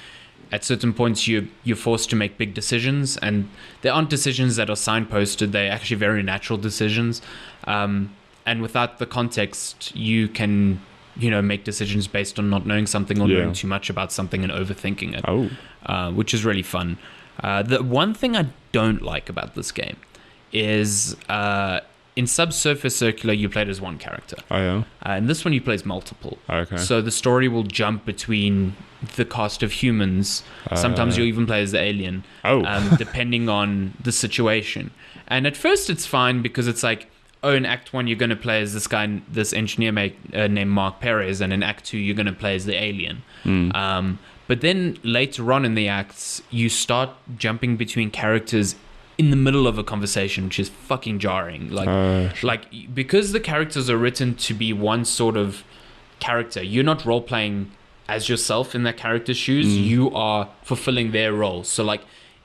at certain points you're forced to make big decisions, and there aren't decisions that are signposted. They're actually very natural decisions, and without the context you can make decisions based on not knowing something or knowing too much about something and overthinking it, which is really fun. The one thing I don't like about this game is in Subsurface Circular, you played as one character.
Oh, yeah?
And this one, you play as multiple.
Okay.
So the story will jump between the cast of humans. Sometimes you'll even play as the alien. Depending on the situation. And at first, it's fine because it's like, in Act 1, you're going to play as this engineer named Mark Perez. And in Act 2, you're going to play as the alien. But then later on in the acts, you start jumping between characters in the middle of a conversation, which is fucking jarring. Like because the characters are written to be one sort of character, you're not role playing as yourself in that character's shoes. You are fulfilling their role. So like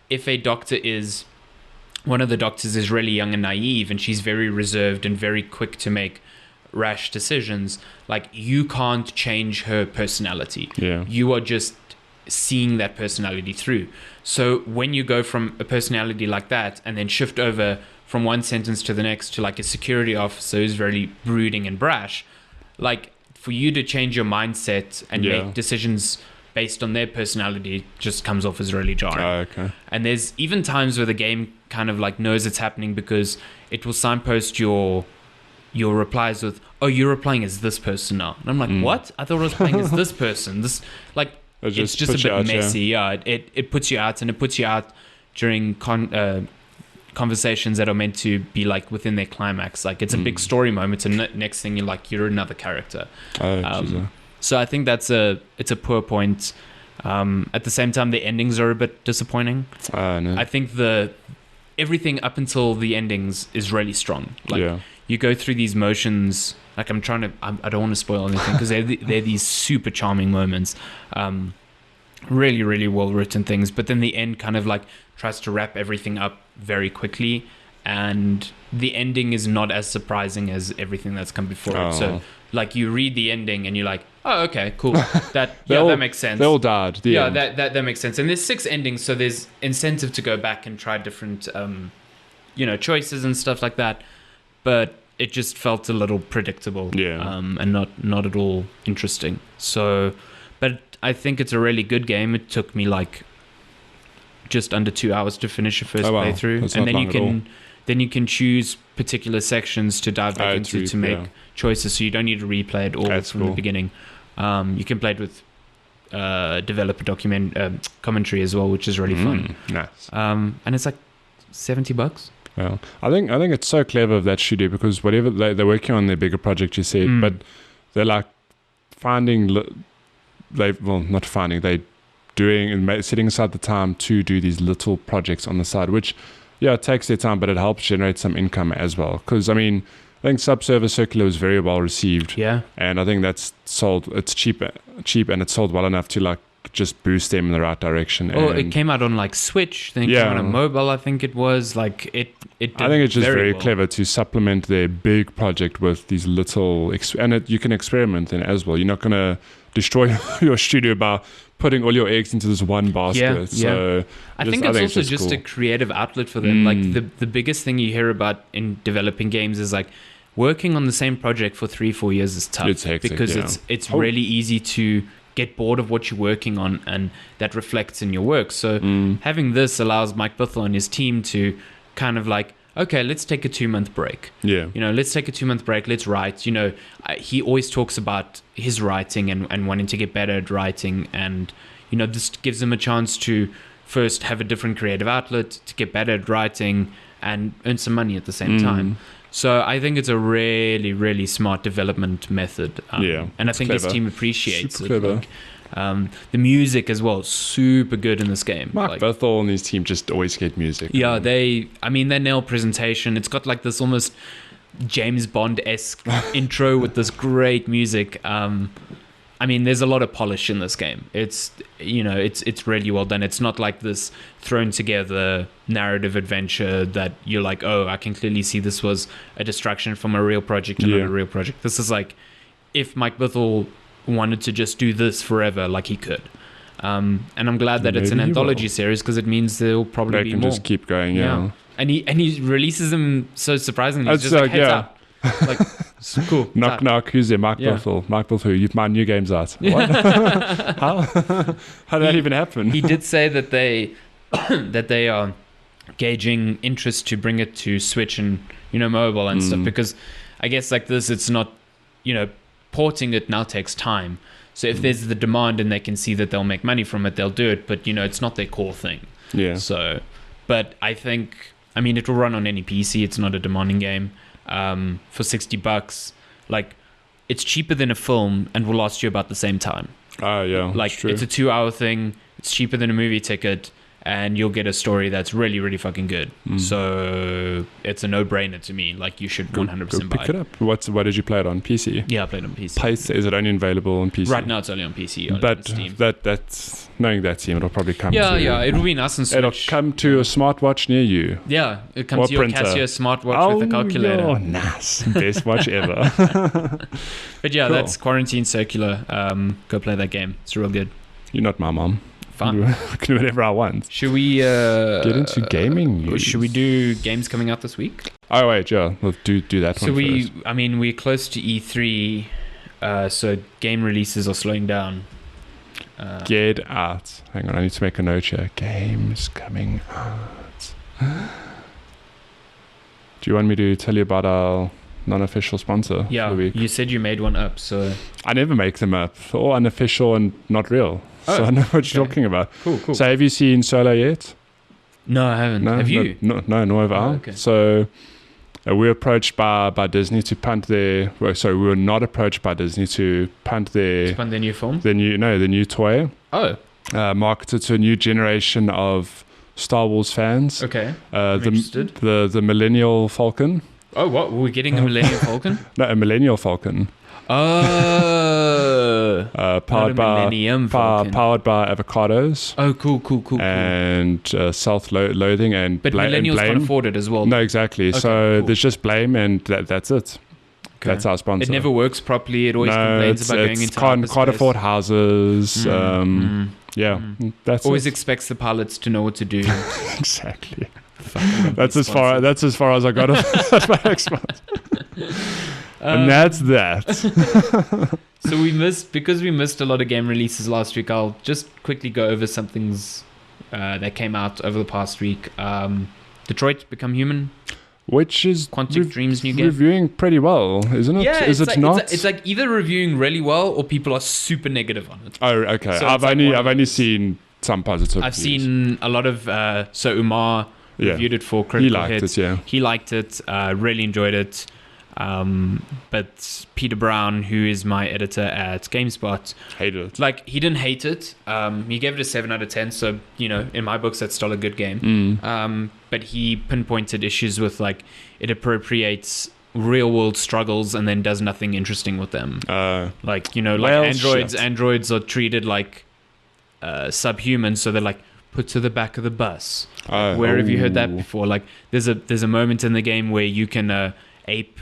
if one of the doctors is really young and naive and she's very reserved and very quick to make rash decisions, like you can't change her personality. You are just seeing that personality through. So when you go from a personality like that and then shift over from one sentence to the next to like a security officer who's very brooding and brash, like for you to change your mindset and make decisions based on their personality just comes off as really jarring. And there's even times where the game kind of like knows it's happening because it will signpost your replies with, "Oh, you're replying as this person now." And I'm like, "What? I thought I was playing as this person." This like it's just a bit messy. It puts you out, and it puts you out during conversations that are meant to be like within their climax. Like it's a big story moment, and next thing you're another character. So I think it's a poor point. At the same time, the endings are a bit disappointing.
No.
I think everything up until the endings is really strong. Like you go through these motions. Like I don't want to spoil anything because they're these super charming moments. Really, really well written things. But then the end kind of like tries to wrap everything up very quickly. And the ending is not as surprising as everything that's come before it. So like you read the ending and you're like, oh, okay, cool. That makes sense.
They all died.
That makes sense. And there's 6 endings, so there's incentive to go back and try different choices and stuff like that. But it just felt a little predictable. And not at all interesting. So but I think it's a really good game. It took me like just under 2 hours to finish a first playthrough.
That's
and
not
then
long
then you can choose particular sections to dive back into to make choices, so you don't need to replay it all from the beginning. You can play it with developer commentary as well, which is really fun.
Nice.
And it's like $70.
Well, I think it's so clever of that studio, because whatever they're working on their bigger project, you said, but they're like doing and setting aside the time to do these little projects on the side, which it takes their time, but it helps generate some income as well. Because I think Subserver Circular was very well received, and I think that's sold. It's cheap, and it's sold well enough to like just boost them in the right direction.
Oh, it came out on like Switch, then it came out on mobile. I think it was like it. I
think it's just very clever to supplement their big project with these little, and you can experiment then as well. You're not gonna destroy your studio by putting all your eggs into this one basket. So
I think it's also just a creative outlet for them. Like the biggest thing you hear about in developing games is like working on the same project for 3-4 years is tough.
It's hectic,
because it's really easy to get bored of what you're working on, and that reflects in your work. So having this allows Mike Bithell and his team to kind of like, okay, let's take a 2-month break. Let's take a 2-month break. Let's write. He always talks about his writing and wanting to get better at writing, and this gives him a chance to first have a different creative outlet, to get better at writing and earn some money at the same time. So I think it's a really, really smart development method. And I think his team appreciates it. Like, the music as well, super good in this game.
Mark Bethel and his team just always get music.
Yeah, they nail presentation. It's got like this almost James Bond-esque intro with this great music. There's a lot of polish in this game. It's really well done. It's not like this thrown together narrative adventure that you're like, oh, I can clearly see this was a distraction from a real project and not a real project. This is like, if Mike Bithell wanted to just do this forever, like he could. And I'm glad that it's an anthology series, because it means there'll probably be more. They can
just keep going,
And he releases them so surprisingly. It's just like, heads up. Like, cool.
Knock knock, who's there? Mark Bethel. Mark Bethel, you've my new game's out. What? How did that even happen?
He did say that they are gauging interest to bring it to Switch and mobile and stuff, because I guess like this, it's not, porting it now takes time. So if there's the demand and they can see that they'll make money from it, they'll do it. But it's not their core thing. So, but I think it will run on any PC. It's not a demanding game. For $60, like, it's cheaper than a film and will last you about the same time.
Like,
it's a 2-hour thing. It's cheaper than a movie ticket, and you'll get a story that's really, really fucking good. So it's a no-brainer to me. Like, you should 100% buy
pick it up. What did you play it on? PC?
Yeah, I played on PC.
Is it only available on PC?
Right now, it's only on PC.
But
Steam.
that's knowing that Steam, it'll probably come.
It'll be nice and Switch.
It'll come to a smartwatch near you.
Yeah, it comes to your Casio smartwatch with a calculator.
Oh, nice! Best watch ever.
But cool. That's Quarantine Circular. Go play that game. It's real good.
You're not my mom.
Fun.
I can do whatever I want.
Should we
get into gaming news?
Should we do games coming out this week?
Oh wait, we'll do that one first.
We're close to E3, so game releases are slowing down.
Get out. Hang on, I need to make a note here. Games coming out. Do you want me to tell you about our non-official sponsor?
Yeah,
for the week?
You said you made one up, so
I never make them up. They're all unofficial and not real. So I know what you're talking about.
Cool.
So have you seen Solo yet?
No, I haven't. Have you?
No, nor have I.
Okay.
So we were approached by Disney to punt their... Well, sorry, we were not approached by Disney to punt their...
Punt their new film?
The new toy.
Oh.
Marketed to a new generation of Star Wars fans.
Okay. I'm interested.
The Millennial Falcon.
Oh, what? We're getting a Millennial Falcon?
No, a Millennial Falcon.
Oh.
Powered by avocados.
Oh, cool.
And self-loathing and
but millennials can't afford it as well.
No, exactly. Okay, so cool. There's just blame, and that's it. Okay. That's our sponsor.
It never works properly. It always complains about going into
can't afford houses. That's
always expects the pilots to know what to do.
Exactly. That's as far as I got. That's my response. And that's that.
So because we missed a lot of game releases last week, I'll just quickly go over some things that came out over the past week. Detroit Become Human.
which is
Quantic Dream's new game.
reviewing pretty well, isn't it?
Yeah,
is
it's
it
like,
not?
It's like either reviewing really well or people are super negative on it.
Oh, okay.
So
I've
it's like one of
only
those.
seen some positive.
I've
reviews.
seen a lot of so Umar
Yeah.
reviewed it for Critical
He liked
Hits.
it, yeah.
He liked it, really enjoyed it. But Peter Brown, who is my editor at GameSpot,
Hated it.
like he didn't hate it. He gave it a 7 out of 10. So in my books, that's still a good game. But he pinpointed issues with like it appropriates real world struggles and then does nothing interesting with them. Like
well,
androids are treated like subhuman, so they're like put to the back of the bus. Where have you heard that before? Like there's a moment in the game where you can ape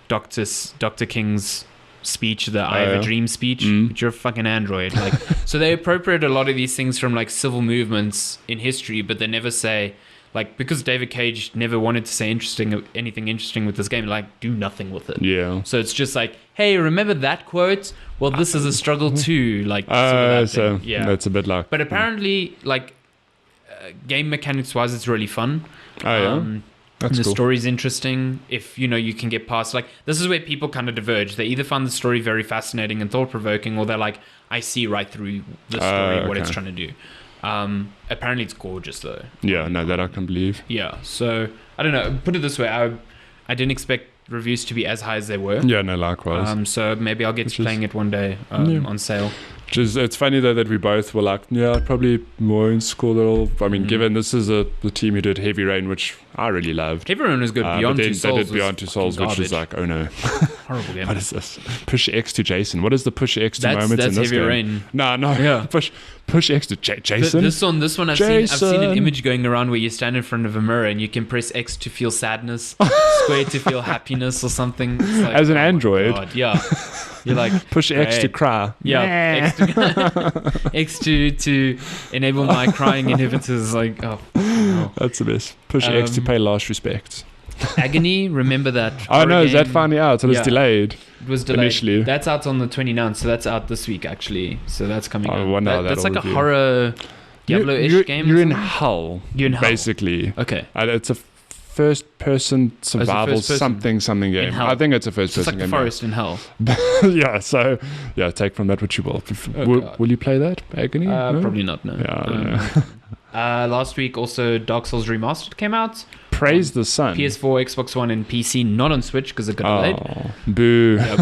Dr. King's speech, the I have a dream speech, but you're a fucking android. Like so they appropriate a lot of these things from like civil movements in history, but they never say like, because David Cage never wanted to say anything interesting with this game, like do nothing with it.
Yeah.
So it's just like, hey, remember that quote? Well, this is a struggle too. Like, sort of that
so
thing. Yeah.
that's a bit like.
But apparently, like, game mechanics wise, it's really fun.
Oh yeah. That's
the
cool.
story's interesting. If you can get past, like, this is where people kind of diverge. They either find the story very fascinating and thought provoking, or they're like, I see right through the story what it's trying to do. Apparently it's gorgeous though.
Yeah, no, that I can believe.
Yeah, so I don't know. Put it this way, I didn't expect reviews to be as high as they were.
Yeah, no, likewise.
So maybe I'll get to playing it one day on sale.
It's funny though that we both were like, yeah, I'd probably more in school at all. I mean, given this is the team who did Heavy Rain, which I really loved.
Heavy Rain was good. Beyond
but
Two
then
Souls
they did Beyond Two Souls, which was like, oh no.
Horrible game.
What is this? Push X to Jason. What is the push X to moments
that's
in this
Heavy
game?
Rain.
No.
Yeah.
Push X to Jason.
This one I've
Jason.
seen an image going around where you stand in front of a mirror and you can press X to feel sadness, square to feel happiness or something. It's like,
As an
oh my
android.
God, yeah. You're like
push X to
great.
cry.
Yeah. X to enable my crying inhibitors. Like, oh no.
That's the best. Push X to pay last respects.
Agony, remember that?
Oh no, is that
game?
finally out? It was delayed.
It was delayed.
Initially.
That's out on the 29th, so that's out this week actually. So that's coming out.
I wonder how
That's
that'll
like a
review.
horror Diablo-ish game.
You're
or
in
something?
hell.
You're in hell.
Basically.
Okay.
It's a first-person survival
first-person.
something game.
hell.
I think it's a
So it's
first-person
like the
game.
forest in hell.
Yeah. So yeah, take from that what you will.
God.
Will you play that Agony? No?
Probably not. No.
Yeah, I don't know.
Last week also Dark Souls Remastered came out.
Praise the sun.
PS4, Xbox One, and PC. Not on Switch because it got delayed.
Oh, boo.
Yeah,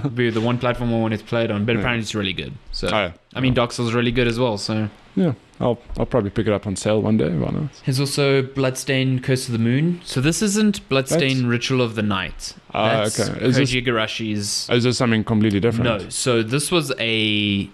boo. The one platform I wanted to play it on, but apparently it's really good. So I mean, Dark Souls is really good as well. So
yeah, I'll probably pick it up on sale one day. Why not?
There's also Bloodstained Curse of the Moon. So this isn't Bloodstained Ritual of the Night. That's
okay.
Koji Igarashi's.
Is this something completely different?
No. So this was a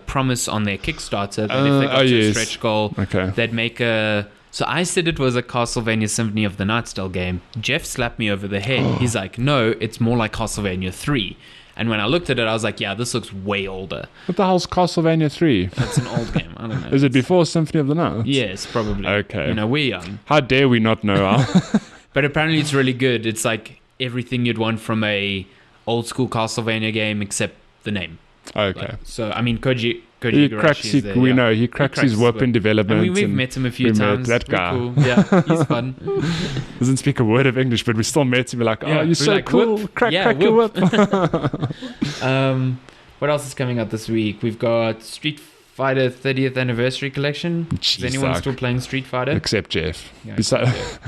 promise on their Kickstarter that if they got to a stretch goal, they'd make a... So I said it was a Castlevania Symphony of the Night style game. Jeff slapped me over the head. He's like, no, it's more like Castlevania 3. And when I looked at it, I was like, yeah, this looks way older.
What the hell's Castlevania 3?
It's an old game. I don't know.
Is it before Symphony of the Night?
Yes, probably.
Okay.
We're young.
How dare we not know?
But apparently it's really good. It's like everything you'd want from a old school Castlevania game except the name.
Okay.
Like, so, I mean, Koji
He
Igarashi
cracks.
is there,
We know he cracks his whip in development.
And we've met him a few times.
That guy.
Cool. Yeah, he's fun.
Doesn't speak a word of English, but we still met him. We're like, oh, you're so
like,
cool.
Whip.
Crack
Yeah,
your whip.
What else is coming out this week? We've got Street Fighter 30th Anniversary Collection. Is anyone still playing Street Fighter?
Except Jeff.
Yeah,
Besides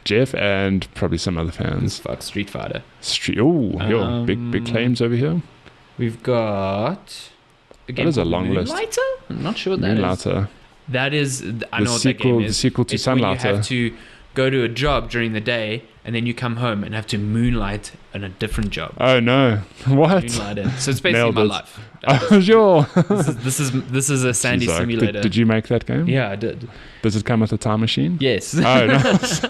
Jeff and probably some other fans.
Fuck Street Fighter.
Big claims over here.
We've got...
That is a long list.
Moonlighter? I'm not sure what that is.
Moonlighter.
That is... I know what that game is.
The sequel to
It's when you
Sunlighter.
have to go to a job during the day and then you come home and have to moonlight on a different job.
Oh no! What?
Moonlighter. So it's basically
Nailed
my
it.
life.
Oh, sure.
This is a Sandy
Jeez,
simulator.
Did you make that game?
Yeah, I did.
Does it come with a time machine?
Yes.
Oh, nice.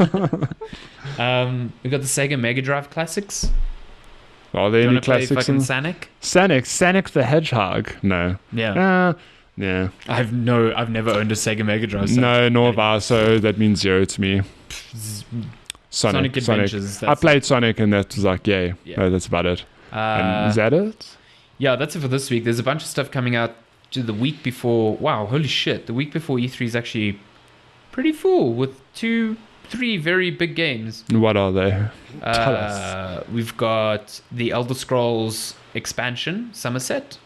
We've got the Sega Mega Drive classics.
Are there
Do you
any
want to play
classics?
fucking Sonic?
Sonic the Hedgehog. No.
Yeah.
Yeah.
I've never owned a Sega Mega Drive. So
No, nor have I, so that means 0 to me.
Sonic Adventures.
I played Sonic and that was like, yay.
Yeah.
No, that's about it. And is that it?
Yeah, that's it for this week. There's a bunch of stuff coming out the week before. Wow, holy shit. The week before E3 is actually pretty full with 2 3 very big games.
What are they? Tell us.
We've got the Elder Scrolls expansion, Somerset.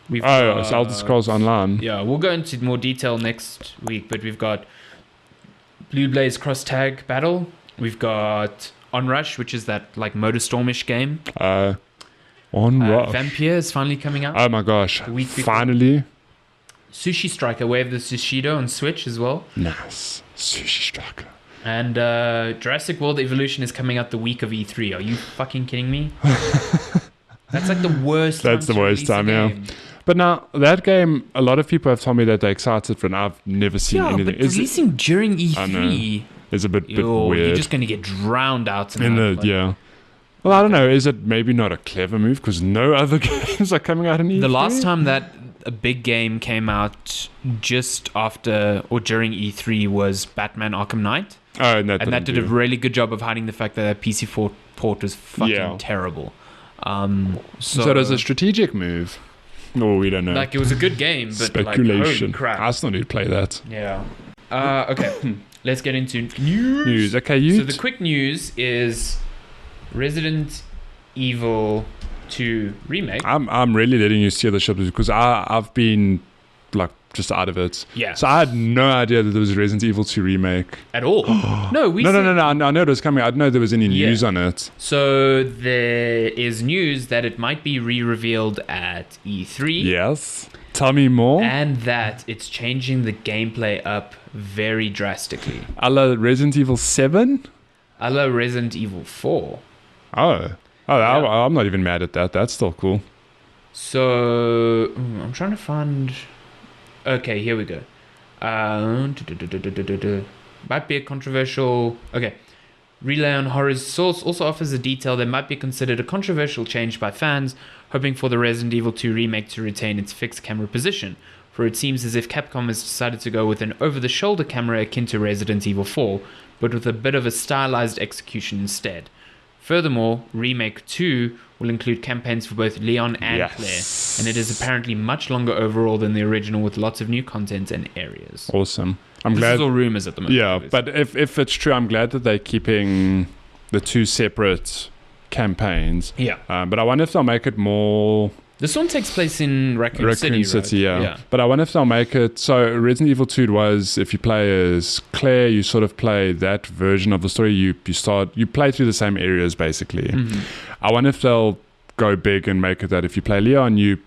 We've
It's Elder Scrolls Online.
Yeah, we'll go into more detail next week, but we've got Blue Blaze Cross Tag Battle. We've got Onrush, which is that like MotorStormish game.
Onrush.
Vampire is finally coming out.
Oh my gosh.
The week before.
Finally.
Sushi Striker, Way of the Sushido on Switch as well.
Nice. Sushi Striker.
And Jurassic World Evolution is coming out the week of E3. Are you fucking kidding me? That's like the worst time.
That's the worst time, yeah.
Game.
But now, that game, a lot of people have told me that they're excited for it, and I've never seen anything.
But releasing during E3
is a bit weird.
You're just going to get drowned out.
Yeah. Well, I don't know. Is it maybe not a clever move because no other games are coming out in E3?
The last time that a big game came out just after or during E3 was Batman Arkham Knight.
Oh, and
that did a really good job of hiding the fact that that PC4 port was fucking terrible.
So it was a strategic move. Oh, we don't know.
Like, it was a good game, but
speculation.
Like, holy crap.
I still need to play that.
Yeah. Okay. Let's get into news.
Okay, you.
So the quick news is Resident Evil 2 remake.
I'm really letting you steer the ship because I've been like just out of it.
Yeah.
So I had no idea that there was a Resident Evil 2 remake
at all. No.
I know it was coming. I didn't know there was any news on it.
So there is news that it might be re-revealed at E3.
Yes. Tell me more.
And that it's changing the gameplay up very drastically.
A la Resident Evil 7?
A la Resident Evil 4.
Oh, I'm not even mad at that. That's still cool.
So, I'm trying to find... Okay, here we go. Might be a controversial... Okay. Relay on Horror's source also offers a detail that might be considered a controversial change by fans, hoping for the Resident Evil 2 remake to retain its fixed camera position. For it seems as if Capcom has decided to go with an over-the-shoulder camera akin to Resident Evil 4, but with a bit of a stylized execution instead. Furthermore, Remake 2 will include campaigns for both Leon and Claire, and it is apparently much longer overall than the original with lots of new content and areas.
Awesome. I'm
this
glad.
Is all rumors at the moment.
Yeah, but if it's true, I'm glad that they're keeping the two separate campaigns.
Yeah.
But I wonder if they'll make it more...
This one takes place in Raccoon City, right?
Yeah. But I wonder if they'll make it... So Resident Evil 2 was, if you play as Claire, you sort of play that version of the story. You play through the same areas, basically.
Mm-hmm.
I wonder if they'll go big and make it that if you play Leon, you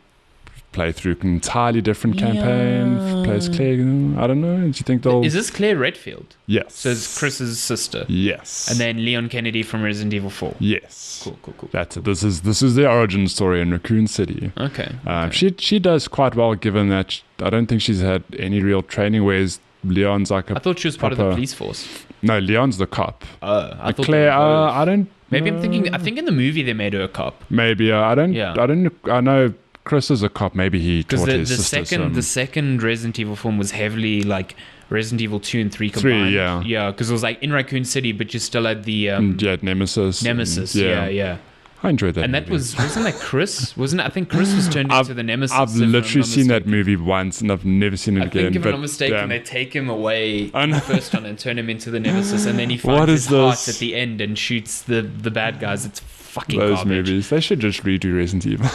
play through an entirely different campaign. If you play as Claire, I don't know. Do you think they'll...
Is this Claire Redfield?
Yes.
So it's Chris's sister?
Yes.
And then Leon Kennedy from Resident Evil 4?
Yes.
Cool.
That's it. This is the origin story in Raccoon City.
Okay.
She does quite well, given that I don't think she's had any real training, whereas Leon's like a...
I thought she was part of the police force.
No, Leon's the cop.
I thought
Claire, I don't...
Maybe I'm thinking... I think in the movie they made her a cop.
Maybe. I know Chris is a cop. Maybe he taught his sister
the second Resident Evil film was heavily like Resident Evil 2 and 3 combined. Yeah, because it was like in Raccoon City, but you still had the
Nemesis.
Yeah.
I enjoyed that.
And
movie.
wasn't that Chris? I think Chris was turned into the Nemesis.
I've literally seen that movie once, and I've never seen it again.
I think if I'm not mistaken, they take him away the first one and turn him into the Nemesis, and then he finds his heart at the end and shoots the bad guys. It's fucking
those
garbage.
Movies. They should just redo Resident Evil.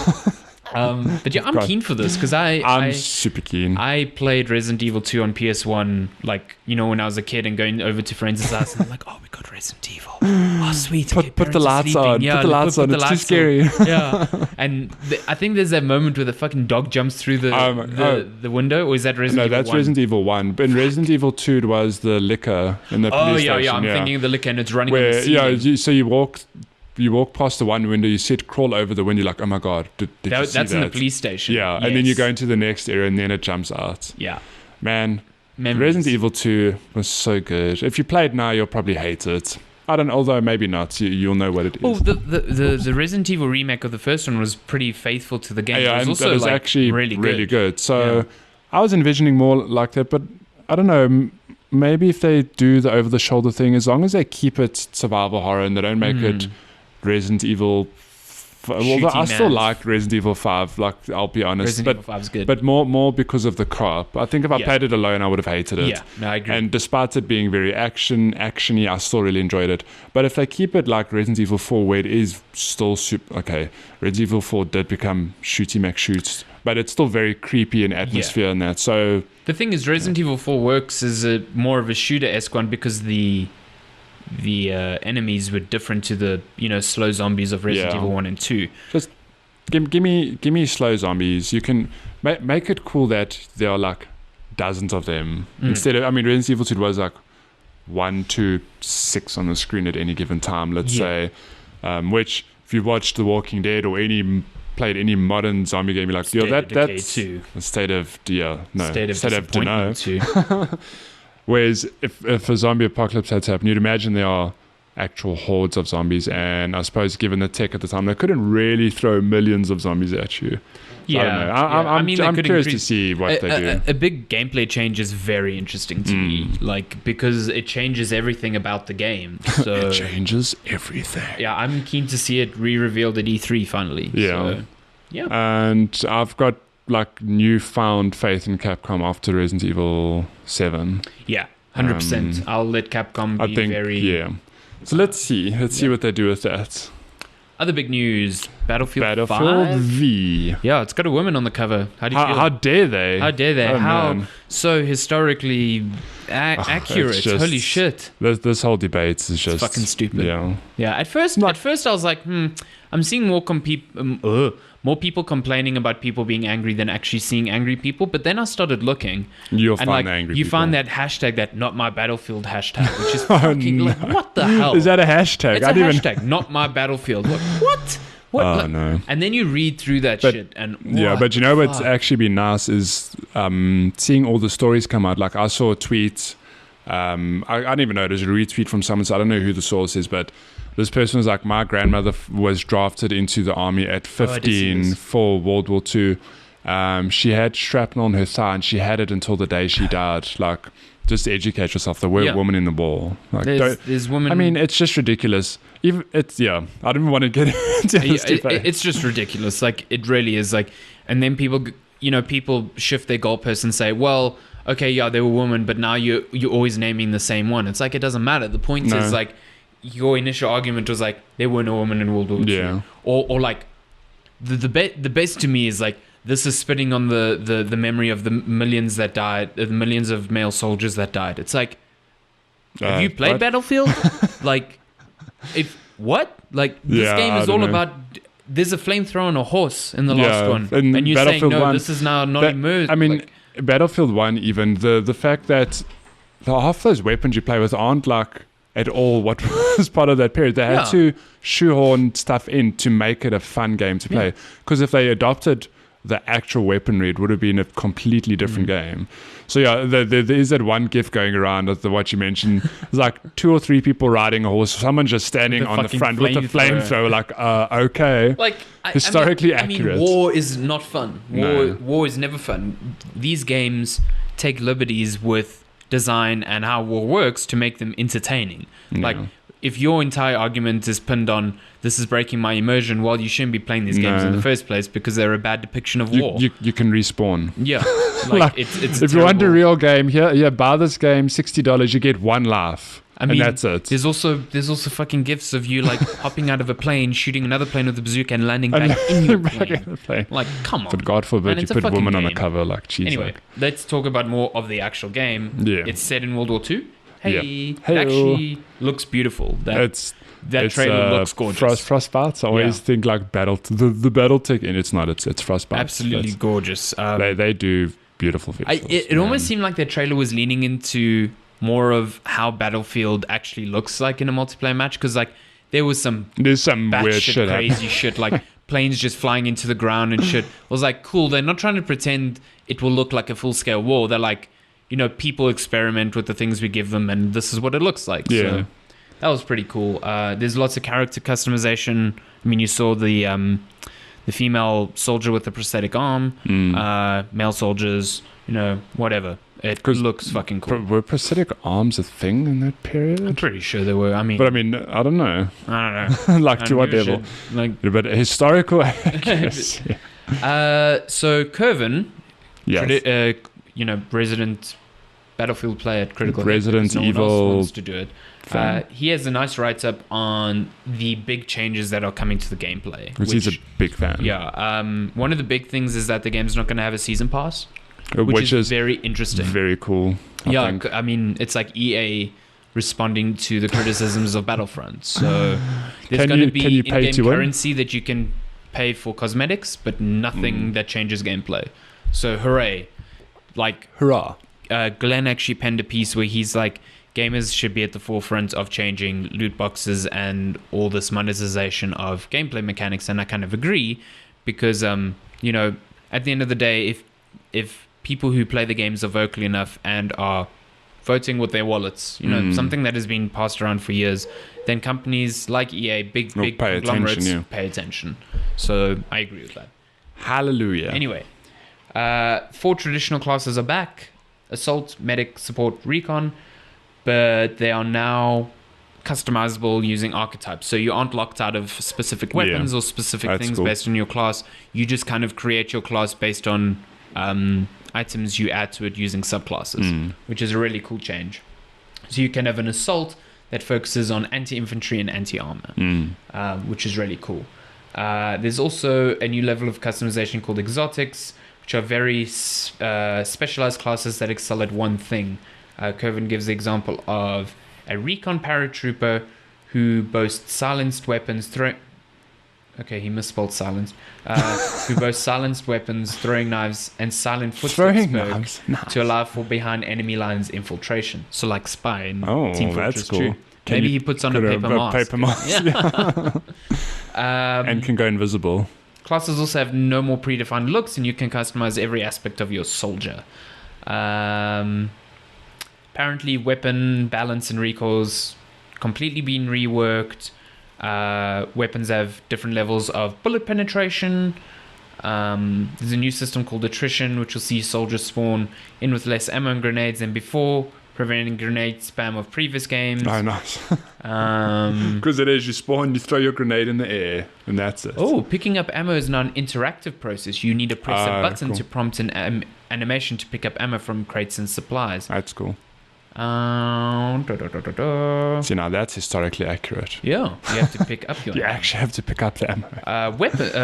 But yeah, I'm keen for this because I'm
super keen.
I played Resident Evil 2 on PS1, like, when I was a kid and going over to friends' house and I'm like, oh, we got Resident Evil. Oh, sweet. Okay,
put the lights on.
Yeah,
put the lights on. It's too scary.
Yeah. And I think there's that moment where the fucking dog jumps through the window, or is that Resident Evil 1?
No, that's Resident Evil 1. But in Resident Evil 2, it was the liquor in the police station.
I'm thinking of the liquor and it's running on the ceiling.
Yeah, so you walk past the one window, you see it crawl over the window, you're like, oh my god, did you see that?
That's in the police station.
Yeah,
yes.
And then you go into the next area and then it jumps out.
Yeah.
Man,
Memories.
Resident Evil 2 was so good. If you play it now, you'll probably hate it. I don't know, although maybe not. You'll know what it is.
Oh, the Resident Evil remake of the first one was pretty faithful to the game.
Yeah,
it was also
that was actually really good. So I was envisioning more like that, but I don't know, maybe if they do the over-the-shoulder thing, as long as they keep it survival horror and they don't make it Resident Evil I still
man.
like Resident Evil 5. Like, I'll be honest,
Resident Evil 5 is good.
but more because of the co-op. I think if I played it alone, I would have hated it.
Yeah, no, I agree.
And despite it being very actiony, I still really enjoyed it. But if they keep it like Resident Evil 4, where it is still okay, Resident Evil 4 did become shooty McShoots, but it's still very creepy in atmosphere and that. So
the thing is, Resident Evil 4 works as more of a shooter-esque one because the enemies were different to the slow zombies of Resident Evil 1 and 2.
Just give me slow zombies. You can make it cool that there are like dozens of them instead of, I mean, Resident Evil 2 was like 1 to 6 on the screen at any given time, let's say, which if you watched The Walking Dead or played any modern zombie game, you're like, that's a state of disappointment. Whereas if a zombie apocalypse had to happen, you'd imagine there are actual hordes of zombies, and I suppose given the tech at the time, they couldn't really throw millions of zombies at you. So I don't know. I'm curious to see what they do.
A big gameplay change is very interesting to me, like, because it changes everything about the game. So
it changes everything.
Yeah, I'm keen to see it re-revealed at E3 finally.
Yeah.
So,
and I've got like newfound faith in Capcom after Resident Evil 7.
Yeah, 100%. I'll let Capcom be very...
Yeah. So let's see what they do with that.
Other big news, Battlefield 5.
V.
Yeah, it's got a woman on the cover. How do you feel?
How dare they?
How dare they?
Oh,
How
man.
So historically accurate. Holy shit.
This whole debate is just...
fucking stupid.
Yeah.
Yeah, at first I was like, I'm seeing more people complaining about people being angry than actually seeing angry people. But then I started looking.
You'll find the angry people.
You find that hashtag, that not my battlefield hashtag, which is fucking like, what the hell?
Is that a hashtag?
It's a hashtag, not my battlefield. What?
Oh, no.
And then you read through that shit and
but you know what's actually been nice is seeing all the stories come out. Like I saw a tweet, I don't even know, it was a retweet from someone, so I don't know who the source is, but this person was like, my grandmother was drafted into the army at 15 for World War II. She had shrapnel on her thigh and she had it until the day she died. Like, just educate yourself. There were women in the war. Like,
there's women.
I mean, it's just ridiculous. I don't even want to get into this debate.
It's just ridiculous. Like, it really is. Like, and then people shift their goalposts and say, well, okay, yeah, they were women, but now you're always naming the same one. It's like, it doesn't matter. The point is, like, your initial argument was like, there weren't a woman in World War II.
Yeah.
Or like, the best to me is like, this is spitting on the memory of the millions that died, the millions of male soldiers that died. It's like, have you played Battlefield? Like, this game is all about. There's a flamethrower and a horse in the last one, and you're saying no, this is now not immersed.
I mean, Battlefield 1, even the fact that half those weapons you play with aren't like at all what was part of that period. They had to shoehorn stuff in to make it a fun game to play. Because if they adopted the actual weaponry, it would have been a completely different game. So there is that one gif going around of what you mentioned. There's like 2 or 3 people riding a horse, someone just standing on the front with a flamethrower. Like, okay,
like
historically accurate.
I mean, war is not fun. War is never fun. These games take liberties with design and how war works to make them entertaining. Like, if your entire argument is pinned on this is breaking my immersion, well, you shouldn't be playing these games in the first place because they're a bad depiction of war.
You can respawn.
Yeah. It's
if
terrible.
you want a real game, here, buy this game, $60, you get 1 life. I mean, and that's it.
There's also fucking gifs of you like hopping out of a plane, shooting another plane with a bazooka, and landing back in your plane. Like, come on.
But God forbid you put women on a cover. Like, jeez.
Anyway, let's talk about more of the actual game.
Yeah.
It's set in World War II. It actually looks beautiful. That trailer looks gorgeous.
Frostbite. I always think like the battle tech, and it's not. It's Frostbite.
Absolutely gorgeous.
They do beautiful visuals.
It almost seemed like their trailer was leaning into more of how Battlefield actually looks like in a multiplayer match, because like there's some weird shit, crazy shit, like planes just flying into the ground and shit. I was like, cool. They're not trying to pretend it will look like a full scale war. They're like, people experiment with the things we give them, and this is what it looks like.
Yeah.
So that was pretty cool. There's lots of character customization. I mean, you saw the female soldier with the prosthetic arm, male soldiers, whatever. It
'Cause
looks fucking cool.
Were prosthetic arms a thing in that
I'm
period?
pretty sure they were. I mean,
But I mean, I don't know.
I don't know.
Like to what level?
Like,
But historical accuracy.
so Curvin,
Yes.
resident Battlefield player at Critical Hit,
Resident
because no one else
Evil
wants to do it.
fan.
He has a nice write-up on the big changes that are coming to the gameplay.
Which he's a big fan.
Yeah. One of the big things is that the game's not going to have a season pass,
Which is
very interesting.
very cool. I think.
I mean, it's like EA responding to the criticisms of Battlefront. So there's going to be in-game currency that you can pay for cosmetics, but nothing that changes gameplay. So hooray. Like,
hurrah.
Glenn actually penned a piece where he's like, gamers should be at the forefront of changing loot boxes and all this monetization of gameplay mechanics, and I kind of agree, because at the end of the day, if people who play the games are vocal enough and are voting with their wallets, something that has been passed around for years, then companies like EA, big conglomerates, pay attention. So I agree with that.
Hallelujah.
Anyway, 4 traditional classes are back: Assault, Medic, Support, Recon, but they are now customizable using archetypes. So you aren't locked out of specific weapons or specific things based on your class. You just kind of create your class based on items you add to it using subclasses, which is a really cool change. So you can have an Assault that focuses on anti-infantry and anti-armor, which is really cool. There's also a new level of customization called Exotics, which are very specialized classes that excel at one thing. Kervin gives the example of a recon paratrooper who boasts silenced weapons, Okay, he misspelled silenced. Who boasts silenced weapons, throwing knives, and silent footsteps
nice.
to allow for behind enemy lines infiltration. So like Spy in Team Fortress
that's cool.
2. Maybe he puts on a paper mask.
And can go invisible.
Classes also have no more predefined looks, and you can customize every aspect of your soldier. Apparently, weapon balance and recoils completely been reworked. Weapons have different levels of bullet penetration. There's a new system called attrition, which will see soldiers spawn in with less ammo and grenades than before, preventing grenade spam of previous games.
Oh, nice. Because it is, you spawn, you throw your grenade in the air, and that's it.
Oh, picking up ammo is now an interactive process. You need to press a button to prompt an animation to pick up ammo from crates and supplies.
That's cool. See, now that's historically accurate.
Yeah, you have to pick up your
You
ammo.
actually have to pick up the ammo.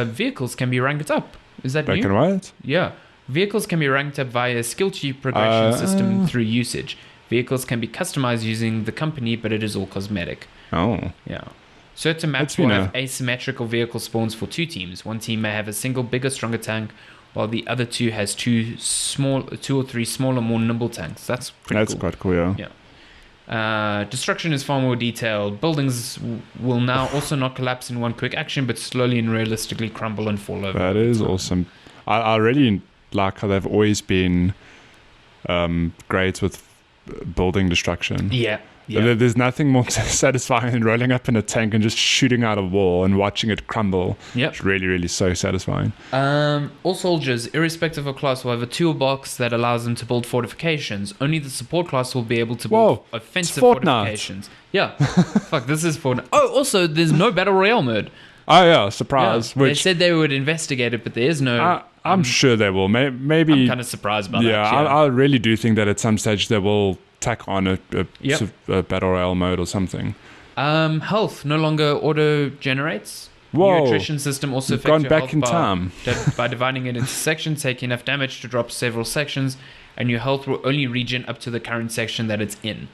Vehicles can be ranked up. Is that
Black
new?
and white?
Yeah. Vehicles can be ranked up via a skill tree progression system through usage. Vehicles can be customized using the company, but it is all cosmetic.
Oh.
Yeah. Certain maps will have asymmetrical vehicle spawns for 2 teams. One team may have a single bigger, stronger tank, while the other 2 has 2 or 3 smaller, more nimble tanks. That's pretty cool.
That's quite cool,
yeah. Destruction is far more detailed. Buildings will now also not collapse in one quick action, but slowly and realistically crumble and fall over.
That is awesome. I really like how they've always been great with building destruction.
Yeah.
There's nothing more satisfying than rolling up in a tank and just shooting out a wall and watching it crumble.
Yep.
It's really, really so satisfying.
All soldiers, irrespective of class, will have a toolbox that allows them to build fortifications. Only the support class will be able to build offensive fortifications. Yeah. Fuck, this is Fortnite. Oh, also, there's no Battle Royale mode.
Oh, yeah, surprise.
Yeah. They said they would investigate it, but there is no...
I'm sure they will. Maybe...
I'm kind of surprised by that.
Yeah, I really do think that at some stage they will tack on a Battle Royale mode or something.
Health no longer auto-generates.
Whoa.
New attrition system also affects
gone
your
back
health
in
bar
time.
by dividing it into sections, take enough damage to drop several sections, and your health will only regen up to the current section that it's in.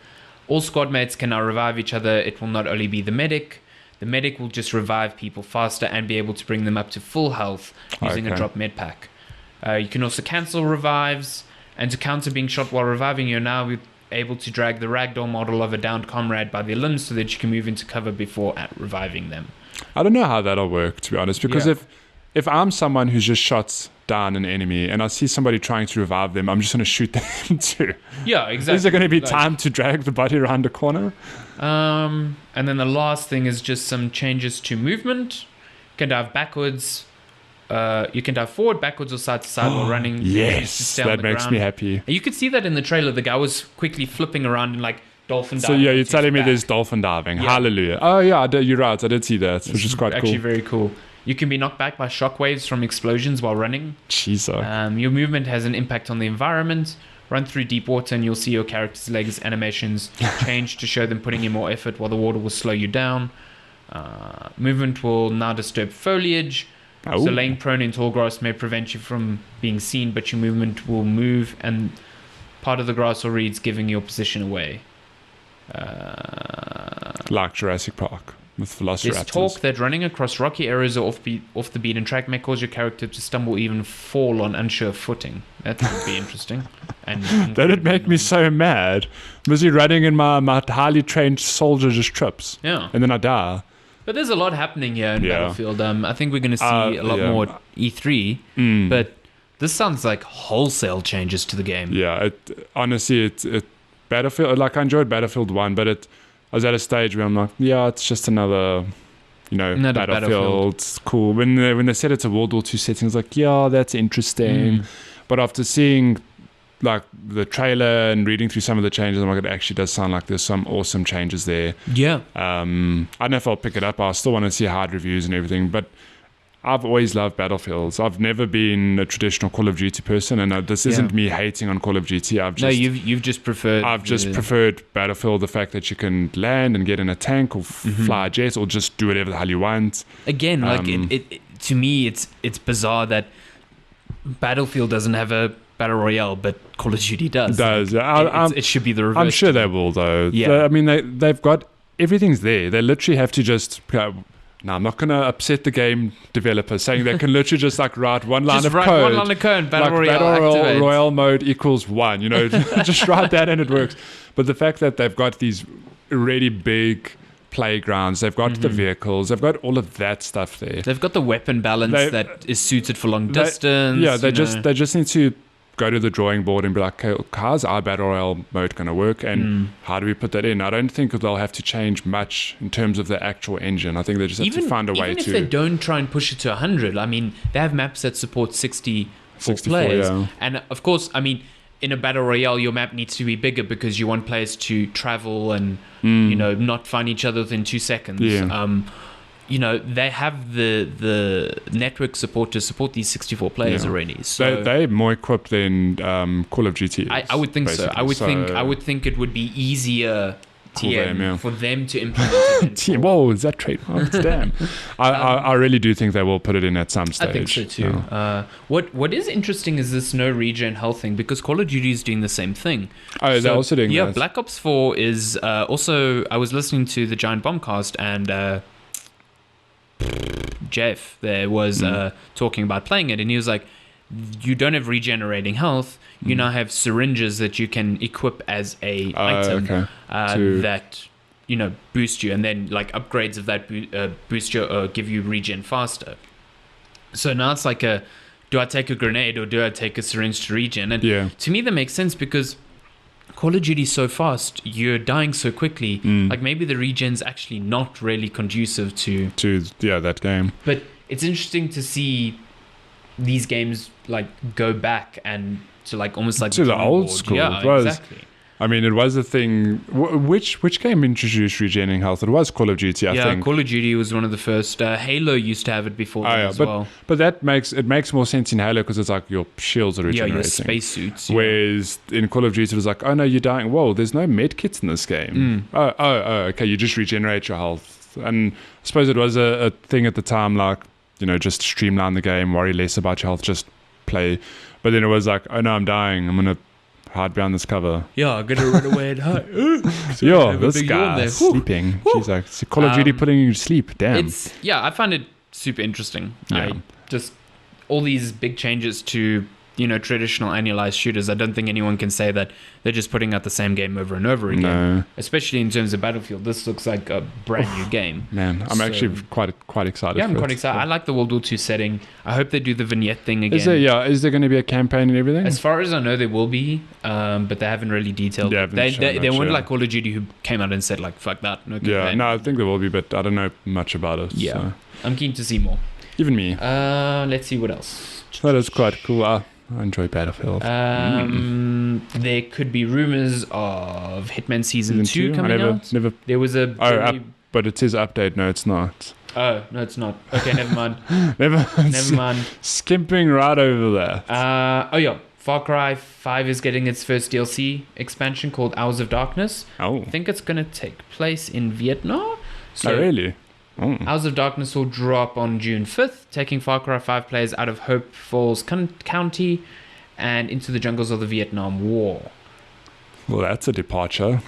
All squad mates can now revive each other. It will not only be the medic. The medic will just revive people faster and be able to bring them up to full health using a drop med pack. You can also cancel revives, and to counter being shot while reviving, you're now able to drag the ragdoll model of a downed comrade by their limbs so that you can move into cover before reviving them.
I don't know how that'll work, to be honest, because if I'm someone who's just shot down an enemy and I see somebody trying to revive them, I'm just going to shoot them too.
Yeah, exactly.
Is there going to be time to drag the body around the corner?
And then the last thing is just some changes to movement. You can dive backwards, dive forward, backwards, or side to side while running.
Yes, that makes me happy.
And you could see that in the trailer. The guy was quickly flipping around and like dolphin diving.
So yeah, you're telling me there's dolphin diving. Yeah. Hallelujah. Oh yeah, you're right. I did see that, which is quite
actually
cool.
Very cool. You can be knocked back by shockwaves from explosions while running.
Jesus.
Your movement has an impact on the environment. Run through deep water and you'll see your character's legs animations change to show them putting in more effort while the water will slow you down. Movement will now disturb foliage.
Oh.
So laying prone in tall grass may prevent you from being seen, but your movement will move and part of the grass or reeds giving your position away.
Like Jurassic Park with Velociraptors.
There's talk that running across rocky areas or off the beaten track may cause your character to stumble, even fall on unsure footing. That would be interesting. And
that'd make me so mad. Was he running in my highly trained soldier just trips?
Yeah.
And then I die.
But there's a lot happening here in Battlefield. I think we're going to see a lot more at E3. But this sounds like wholesale changes to the game.
Yeah. Honestly, it Battlefield. Like I enjoyed Battlefield 1, but I was at a stage where I'm like, yeah, it's just another Battlefield. It's cool. When they said it's a World War II setting, it's like, yeah, that's interesting. But after seeing like the trailer and reading through some of the changes, I'm like, it actually does sound like there's some awesome changes there.
Yeah.
I don't know if I'll pick it up. I still want to see hard reviews and everything, but I've always loved Battlefields. I've never been a traditional Call of Duty person, and this isn't me hating on Call of Duty.
You've just preferred.
I've just preferred Battlefield. The fact that you can land and get in a tank or fly a jet or just do whatever the hell you want.
Again, like it to me, it's bizarre that Battlefield doesn't have a battle royale, but Call of Duty does. It should be the reverse.
I'm sure they will, though.
Yeah.
I mean, they've got everything's there. They literally have to just go. No, I'm not going to upset the game developers saying they can literally just like write one line of code.
One line of code, Battle
Royale mode equals 1, just write that and it works. But the fact that they've got these really big playgrounds, they've got the vehicles, they've got all of that stuff there.
They've got the weapon balance that is suited for long distance.
Yeah, they just need to go to the drawing board and be like, okay, how's our Battle Royale mode going to work and how do we put that in? I don't think they'll have to change much in terms of the actual engine. I think they just have to find a way to...
Even if they don't try and push it to 100, I mean, they have maps that support 64 players. Yeah. And of course, I mean, in a Battle Royale, your map needs to be bigger because you want players to travel and, not find each other within 2 seconds.
Yeah.
They have the network support to support these 64 players already. So
they're more equipped than Call of Duty is,
I would think so. I would think it would be easier for them to implement it.
Whoa, is that trademark? Damn. I really do think they will put it in at some stage.
I think so too.
Yeah.
What is interesting is this no regen health thing, because Call of Duty is doing the same thing.
Oh, they're also doing that.
Yeah, Black Ops 4 is also... I was listening to the Giant Bombcast and... Jeff there was talking about playing it, and he was like, you don't have regenerating health, you now have syringes that you can equip as a item that boost you, and then like upgrades of that boost you give you regen faster. So now it's like do I take a grenade or do I take a syringe to regen? And to me that makes sense, because Call of Duty is so fast, you're dying so quickly. Like maybe the regen's actually not really conducive to
that game.
But it's interesting to see these games like go back and to like almost like
to the old school.
Yeah, exactly.
I mean, it was a thing. Which game introduced regenerating health? It was Call of Duty, I think.
Yeah, Call of Duty was one of the first. Halo used to have it before as well.
But that makes more sense in Halo because it's like your shields are regenerating.
Yeah, your spacesuits. Yeah.
Whereas in Call of Duty, it was like, oh no, you're dying. Whoa, there's no med kits in this game. Oh, okay, you just regenerate your health. And I suppose it was a thing at the time, like, just streamline the game, worry less about your health, just play. But then it was like, oh no, I'm dying. I'm going to hide behind this cover.
Yeah, I'm gonna run away and hide.
This guy sleeping. She's like, Call of Duty putting you to sleep. Damn.
I find it super interesting.
Yeah.
All these big changes to traditional annualized shooters. I don't think anyone can say that they're just putting out the same game over and over again.
No.
Especially in terms of Battlefield, this looks like a brand new game.
Man, I'm actually quite excited.
Yeah, I'm quite excited. I like the World War II setting. I hope they do the vignette thing again.
Is there going to be a campaign and everything?
As far as I know, there will be, but they haven't really detailed. They weren't like Call of Duty, who came out and said like, "Fuck that, no campaign."
Yeah, no, I think there will be, but I don't know much about it.
Yeah,
so.
I'm keen to see more.
Even me.
Let's see what else.
That is quite cool. I enjoy Battlefield.
There could be rumors of Hitman Season 2 coming out. There was a...
but it says update. No, it's not.
Oh, no, it's not. Okay, never mind.
Never
mind.
Skimping right over that.
Far Cry 5 is getting its first DLC expansion called Hours of Darkness.
Oh.
I think it's going to take place in Vietnam. So
really? Oh.
Hours of Darkness will drop on June 5th, taking Far Cry 5 players out of Hope Falls County and into the jungles of the Vietnam War.
Well, that's a departure.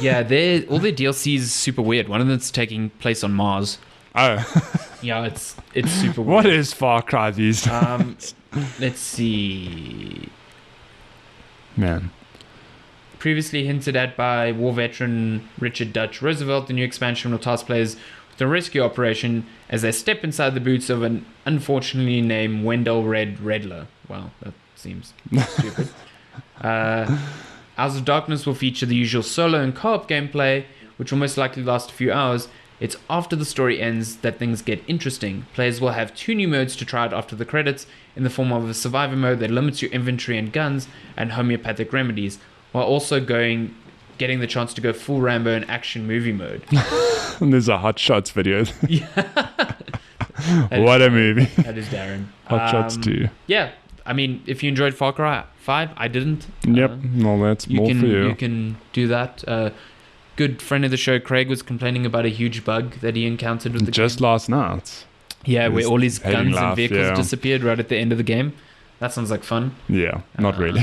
Yeah, all their DLC is super weird. One of them's taking place on Mars.
Oh.
Yeah, it's super weird.
What is Far Cry these days?
Let's see.
Man.
Previously hinted at by war veteran Richard Dutch Roosevelt, the new expansion will task players with a rescue operation as they step inside the boots of an unfortunately named Wendell Redler. Wow, that seems stupid. Hours of Darkness will feature the usual solo and co-op gameplay, which will most likely last a few hours. It's after the story ends that things get interesting. Players will have 2 new modes to try out after the credits, in the form of a survivor mode that limits your inventory and guns and homeopathic remedies, while also getting the chance to go full Rambo and action movie mode.
And there's a Hot Shots video.
Yeah.
What a movie.
That is Darren.
Hot Shots 2.
Yeah, I mean, if you enjoyed Far Cry 5, I didn't.
Yep, well, that's more for you.
You can do that. Good friend of the show, Craig, was complaining about a huge bug that he encountered with the
game. Last night.
Yeah, where all his guns and vehicles
yeah.
disappeared right at the end of the game. That sounds like fun.
Yeah, not really.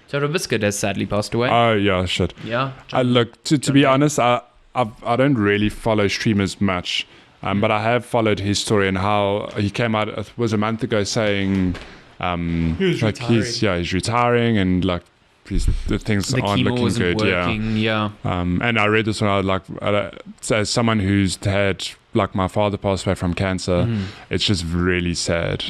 Total Biscuit has sadly passed away.
Oh, yeah, shit.
Yeah.
Look, to be honest, I don't really follow streamers much, but I have followed his story and how he came out, it was a month ago, saying
he's
retiring and like the things aren't looking good.
Working, yeah.
And I read this one, I was like, as someone who's had, like, my father passed away from cancer, it's just really sad.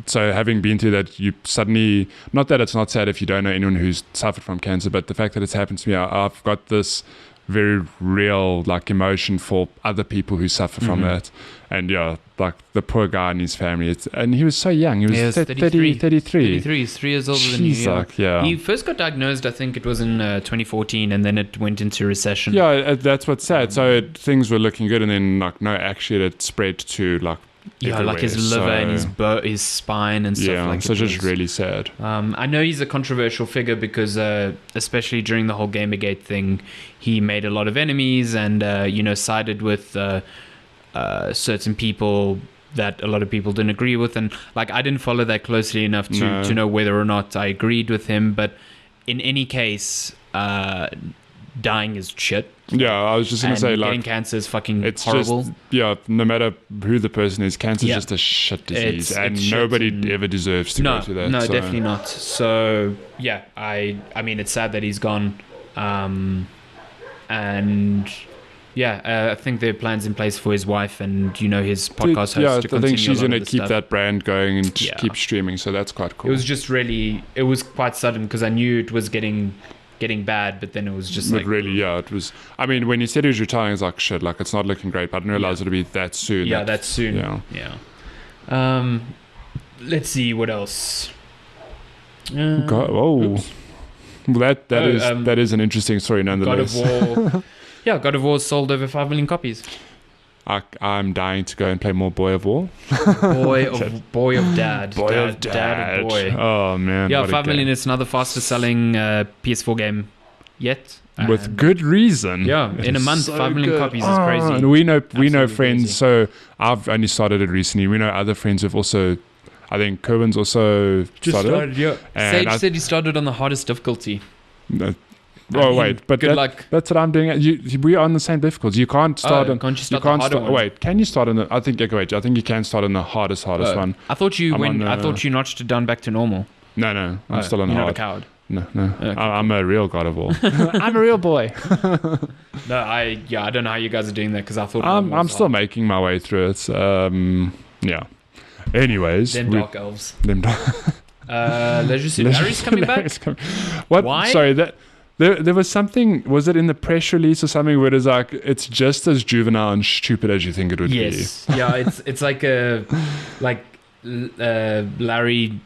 So having been through that, you suddenly, not that it's not sad if you don't know anyone who's suffered from cancer, but the fact that it's happened to me, I've got this very real, like, emotion for other people who suffer from that. And yeah, like the poor guy and his family. And he was so young. He was 33. 33.
He's 3 years older than you.
Like, yeah.
He first got diagnosed, I think it was in 2014, and then it went into recession.
Yeah, that's what's sad. So things were looking good, and then like no, actually it spread to like everywhere.
Like his liver and his spine and stuff.
Yeah,
like
so just really sad.
I know he's a controversial figure because especially during the whole Gamergate thing, he made a lot of enemies and sided with certain people that a lot of people didn't agree with, and like I didn't follow that closely enough to know whether or not I agreed with him. But in any case, dying is shit.
Yeah, I was just gonna say, like,
getting cancer is fucking
it's
horrible.
Just, no matter who the person is, cancer is just a shit disease, and nobody ever deserves to go through that.
No, definitely not. So yeah, I mean, it's sad that he's gone, and. Yeah, I think there are plans in place for his wife and, his podcast host to continue.
I think she's going to keep
stuff.
that brand going and keep streaming, so that's quite cool.
It was just it was quite sudden because I knew it was getting bad, but then it was just like...
Really, it was... I mean, when he said he was retiring, I was like, shit, like, it's not looking great, but I didn't realize it would be that soon.
Yeah, that soon. Yeah. Let's see, what else?
Well, that is an interesting story nonetheless.
God of War... Yeah, God of War sold over 5 million copies.
I'm dying to go and play more Boy of War.
Boy of Dad.
Dad
of Boy.
Oh, man.
Yeah, 5 million is another fastest selling PS4 game yet.
With good reason.
Yeah, in a month, so 5 million copies is crazy.
And we know friends, crazy. So I've only started it recently. We know other friends have also... I think Kerwin's also started.
Yeah. Sage said he started on the hardest difficulty.
Wait, but
good luck.
That's what I'm doing. We are on the same difficulty. You can't start on.
Can't you start the harder one?
Wait, can you start on the? I think you can start on the hardest one.
I thought you I thought you notched it down back to normal.
No, I'm still on hard.
You're not a coward.
No. Okay. I'm a real God of War. I'm a real boy.
No, I don't know how you guys are doing that because I thought
I'm still making my way through it. Yeah. Anyways,
Dark Elves.
Leisure
Suit Larry's coming back.
What?
Why?
Sorry, There was something, was it in the press release or something where it's like, it's just as juvenile and stupid as you think it would be.
Yes. Yeah, it's like Larry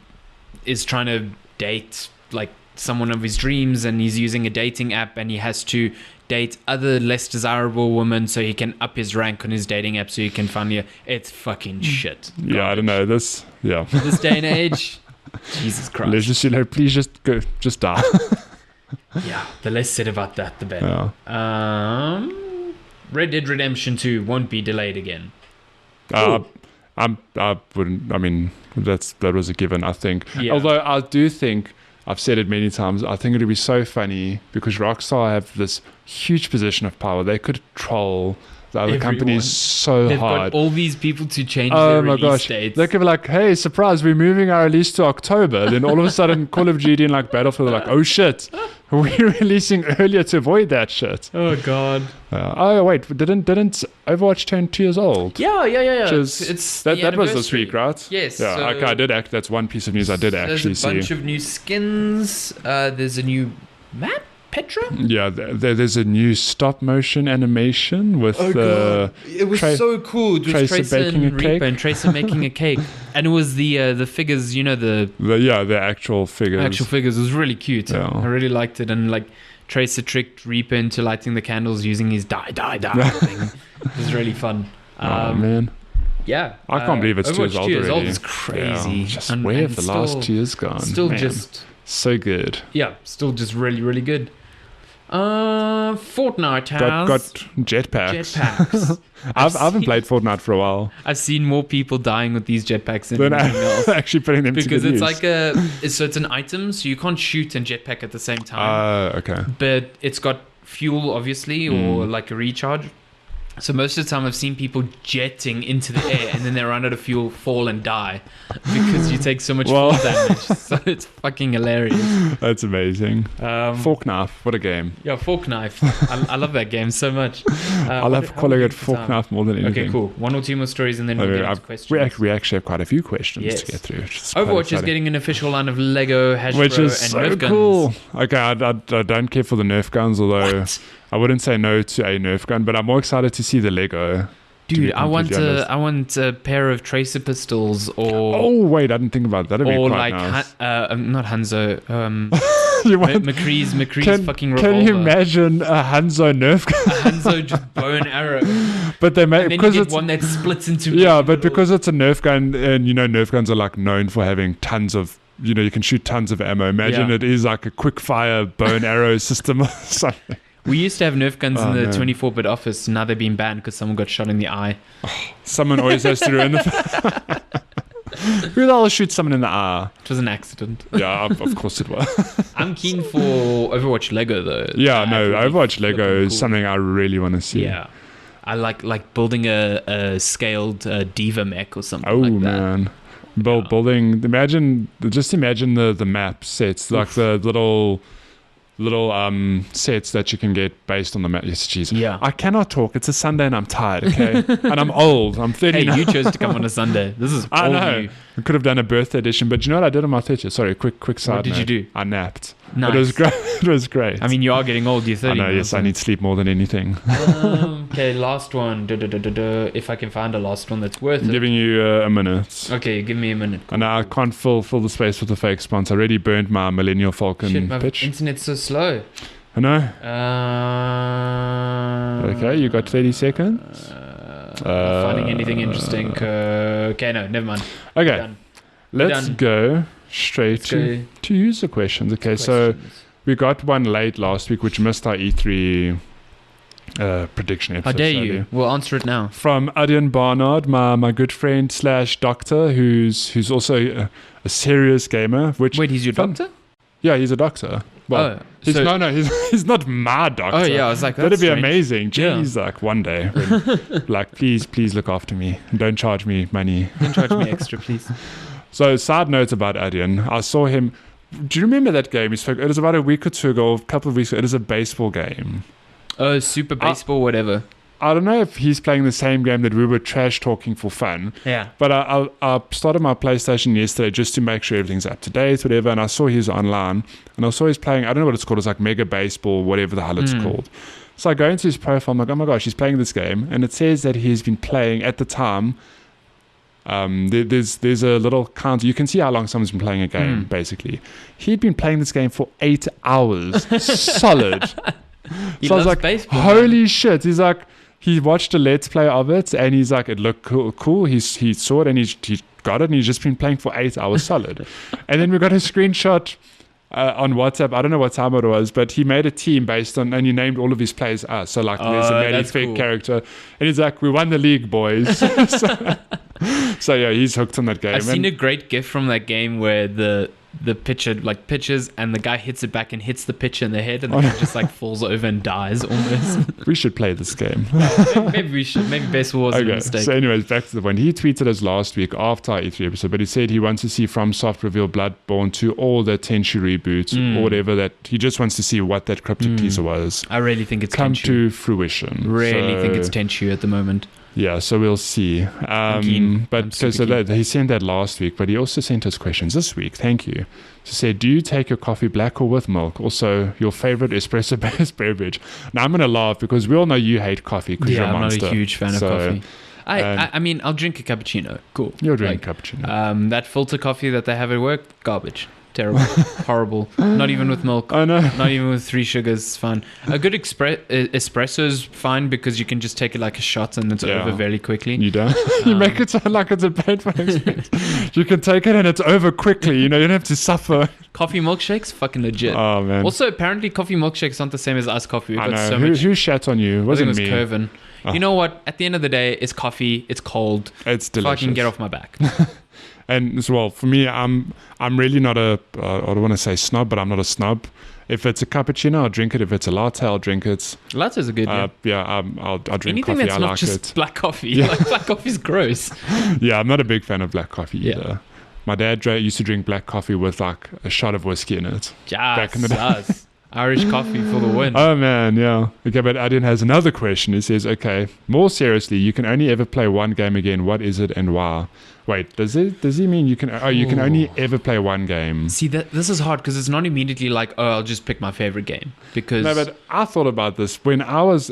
is trying to date like someone of his dreams, and he's using a dating app, and he has to date other less desirable women so he can up his rank on his dating app so he can finally... It's fucking shit.
Yeah, I don't know. This
day and age, Jesus Christ.
Let's just, please just go, just die.
Yeah, the less said about that, the better. Yeah. Red Dead Redemption 2 won't be delayed again.
I wouldn't. I mean, that was a given, I think.
Yeah.
Although I do think, I've said it many times, I think it would be so funny because Rockstar have this huge position of power. They could troll the other companies so
They've
hard.
got all these people to change their release dates.
They could be like, hey, surprise, we're moving our release to October. Then all of a sudden, Call of Duty and like Battlefield are like, oh shit, we're releasing earlier to avoid that shit.
Oh god.
Oh wait, didn't Overwatch turn 2 years old?
Yeah.
It's that was this week, right?
Yes.
Yeah,
so
I did act. That's one piece of news I did actually see.
There's a bunch of new skins. There's a new map. Petra?
Yeah, there's a new stop motion animation with
it was so cool. It was Tracer
baking a cake.
and Tracer making a cake, and it was the figures. You know the
actual figures.
Actual figures. It was really cute.
Yeah.
I really liked it, and like Tracer tricked Reaper into lighting the candles using his die thing. It was really fun.
Oh man.
Yeah,
I can't believe it's 2 years old already.
It's crazy.
Yeah, just where have the last 2 years gone?
Still
man.
just
so good.
Yeah, still just really, really good. Fortnite has
got jetpacks. I haven't played Fortnite for a while.
I've seen more people dying with these jetpacks than anything else.
Actually putting them
because
to
it's
use.
like it's an item, so you can't shoot and jetpack at the same time.
Okay.
But it's got fuel, obviously, or like a recharge. So most of the time I've seen people jetting into the air and then they run out of fuel, fall and die because you take so much fall damage. So it's fucking hilarious.
That's amazing. Fork Knife, what a game.
Yeah, Fork Knife. I love that game so much.
I love calling it Fork Knife more than anything.
Okay, cool. 1 or 2 more stories and then we'll get into questions.
We actually have quite a few questions to get through.
Overwatch is getting an official line of Lego, Hasbro,
which is
and
so
Nerf guns.
Cool. Okay, I don't care for the Nerf guns, although...
What?
I wouldn't say no to a Nerf gun, but I'm more excited to see the Lego.
Dude, I want a pair of Tracer pistols or...
Oh, wait, I didn't think about that. That'd be quite nice.
Not Hanzo. McCree's fucking revolver.
Can you imagine a Hanzo Nerf gun?
A Hanzo just bow and arrow.
But they make...
And then you get one that splits into...
Yeah, but because it's a Nerf gun, and Nerf guns are like known for having tons of... you can shoot tons of ammo. Imagine it is like a quick fire bow and arrow system or something.
We used to have Nerf guns in the 24-bit office. Now they've been banned because someone got shot in the eye.
Someone always has to ruin the... Who the hell shoots someone in the eye?
It was an accident.
Yeah, of course it was.
I'm keen for Overwatch Lego though.
Yeah, Overwatch Lego is something I really want to see.
Yeah. I like building a scaled Diva mech or something like that.
Oh man. Building, imagine the map sets, like the little sets that you can get based on the map. Yes, jeez.
Yeah.
I cannot talk. It's a Sunday and I'm tired, okay? And I'm old. I'm 30 now.
Hey, you chose to come on a Sunday. This is all you.
I could have done a birthday edition, but you know what I did on my 30th? Sorry, quick side
What did you do?
I napped.
Nice.
It was great. It was great.
I mean, you are getting old. You're 30
I know,
now,
yes. I need sleep more than anything.
Okay, last one. If I can find a last one that's worth
I'm
it.
giving you a minute.
Okay, give me a minute.
Cool. And I can't fill the space with a fake sponsor. I already burnt my Millennial Falcon
Shit, my
pitch.
internet's so slow.
I know. Okay, you got 30 seconds.
Not finding anything interesting. Okay, no, never mind.
Okay, let's go straight to user questions. Okay, so we got one late last week, which missed our E3 prediction episode.
How dare you? We'll answer it now.
From Adrian Barnard, my good friend / doctor, who's also a serious gamer.
Wait, he's your doctor?
Yeah, he's a doctor. Well, he's not my doctor.
Oh yeah, I was like,
that'd be
strange.
Amazing. Jeez, like one day, when, like please look after me. Don't charge me money.
Don't charge me extra, please.
So, side note about Adrian, I saw him. Do you remember that game? It was about a week or two ago, a couple of weeks ago. It is a baseball game.
Super baseball, whatever.
I don't know if he's playing the same game that we were trash talking for fun.
Yeah.
But I started my PlayStation yesterday just to make sure everything's up to date, whatever. And I saw he's online, and I saw he's playing. I don't know what it's called. It's like Mega Baseball, whatever the hell it's called. So I go into his profile. I'm like, oh my gosh, he's playing this game, and it says that he's been playing at the time. There's a little counter. You can see how long someone's been playing a game. Basically, he'd been playing this game for 8 hours solid.
He
So I was
loves
like,
baseball,
holy shit. He's like, he watched a let's play of it, and he's like, it looked cool. He saw it, and he got it, and he's just been playing for 8 hours solid. And then we got a screenshot on WhatsApp. I don't know what time it was, but he made a team based on, and he named all of his players us. So like, there's a Matty fake character, and he's like, we won the league, boys. So yeah, he's hooked on that game.
I've seen a great gif from that game where the pitcher like pitches and the guy hits it back and hits the pitcher in the head, and the guy just like falls over and dies almost.
We should play this game.
Maybe we should. Maybe baseball was a mistake.
So anyways, back to the one. He tweeted us last week after our E3 episode, but he said he wants to see FromSoft reveal Bloodborne 2 or the Tenchu reboot or whatever, that he just wants to see what that cryptic teaser was.
I really think it's
come
Tenchu.
to fruition.
Really think it's Tenchu at the moment.
Yeah, so we'll see. But he sent that last week, but he also sent us questions this week. Thank you. To say, do you take your coffee black or with milk? Also, your favorite espresso-based beverage. Now, I'm going to laugh because we all know you hate coffee because you're a monster.
I'm not a huge fan of coffee. I mean, I'll drink a cappuccino. Cool.
You'll drink cappuccino.
That filter coffee that they have at work, garbage. Terrible. Horrible. Not even with milk.
I know.
Not even with 3 sugars. It's fine. A good espresso is fine because you can just take it like a shot and it's over very quickly.
You don't. You make it sound like it's a painful experience. You can take it and it's over quickly. You don't have to suffer.
Coffee milkshakes, fucking legit.
Oh man.
Also, apparently, coffee milkshakes aren't the same as iced coffee.
I know. Who shat on you? Wasn't me.
It was Curvin. Oh. You know what? At the end of the day, it's coffee. It's cold.
It's delicious.
Fucking get off my back.
And as well, for me, I'm really not I don't want to say snob, but I'm not a snob. If it's a cappuccino, I'll drink it. If it's a latte, I'll drink it.
Lattes are good.
I'll drink
anything
coffee.
That's
I
not
like
just
it.
Black coffee. Yeah. Like black coffee's gross.
Yeah, I'm not a big fan of black coffee either. My dad used to drink black coffee with like a shot of whiskey in it. Back in the day.
Irish coffee for the win.
Oh man, yeah. Okay, but Adrian has another question. He says, okay, more seriously, you can only ever play one game again. What is it and why? Wait, does he mean you can only ever play one game?
See, this is hard because it's not immediately like, oh, I'll just pick my favorite game. Because
no, but I thought about this when I was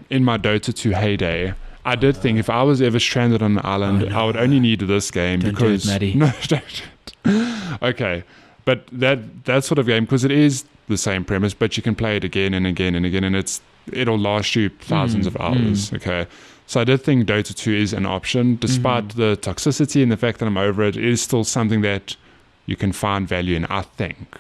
in my Dota 2 heyday. I did think if I was ever stranded on an island, I would only need this game because
do it, Matty.
No, don't. Okay, but that sort of game, because it is the same premise, but you can play it again and again and again, and it'll last you thousands of hours. Okay, so I did think Dota 2 is an option, despite the toxicity and the fact that I'm over it. It is still something that you can find value in, I think.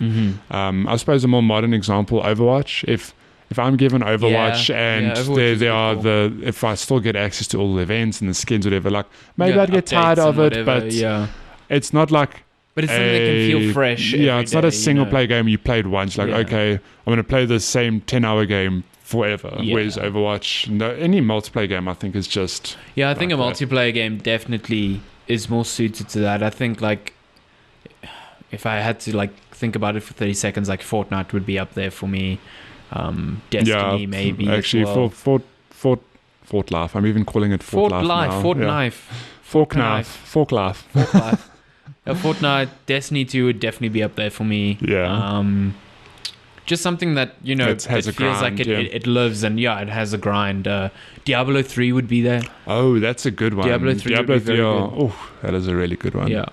I suppose a more modern example, Overwatch. If I'm given Overwatch and there are cool. If I still get access to all the events and the skins, whatever, like maybe I'd get tired of it, but it's not like.
But it's something that can feel fresh.
Yeah, it's not a single player game you played once. Like, okay, I'm going to play the same 10-hour game forever. Whereas Overwatch, any multiplayer game, I think is just.
Yeah, I think a multiplayer game definitely is more suited to that. I think like if I had to like think about it for 30 seconds, like Fortnite would be up there for me. Destiny maybe.
Actually, Fort Life. I'm even calling it Fort Life now. Fork Life.
Fortnite, Destiny 2 would definitely be up there for me.
Yeah.
Just something that, it feels
grind,
like it lives and it has a grind. Diablo 3 would be there.
Oh, that's a good one.
Diablo 3 would be very good.
Oh, that is a really good one.
Yeah.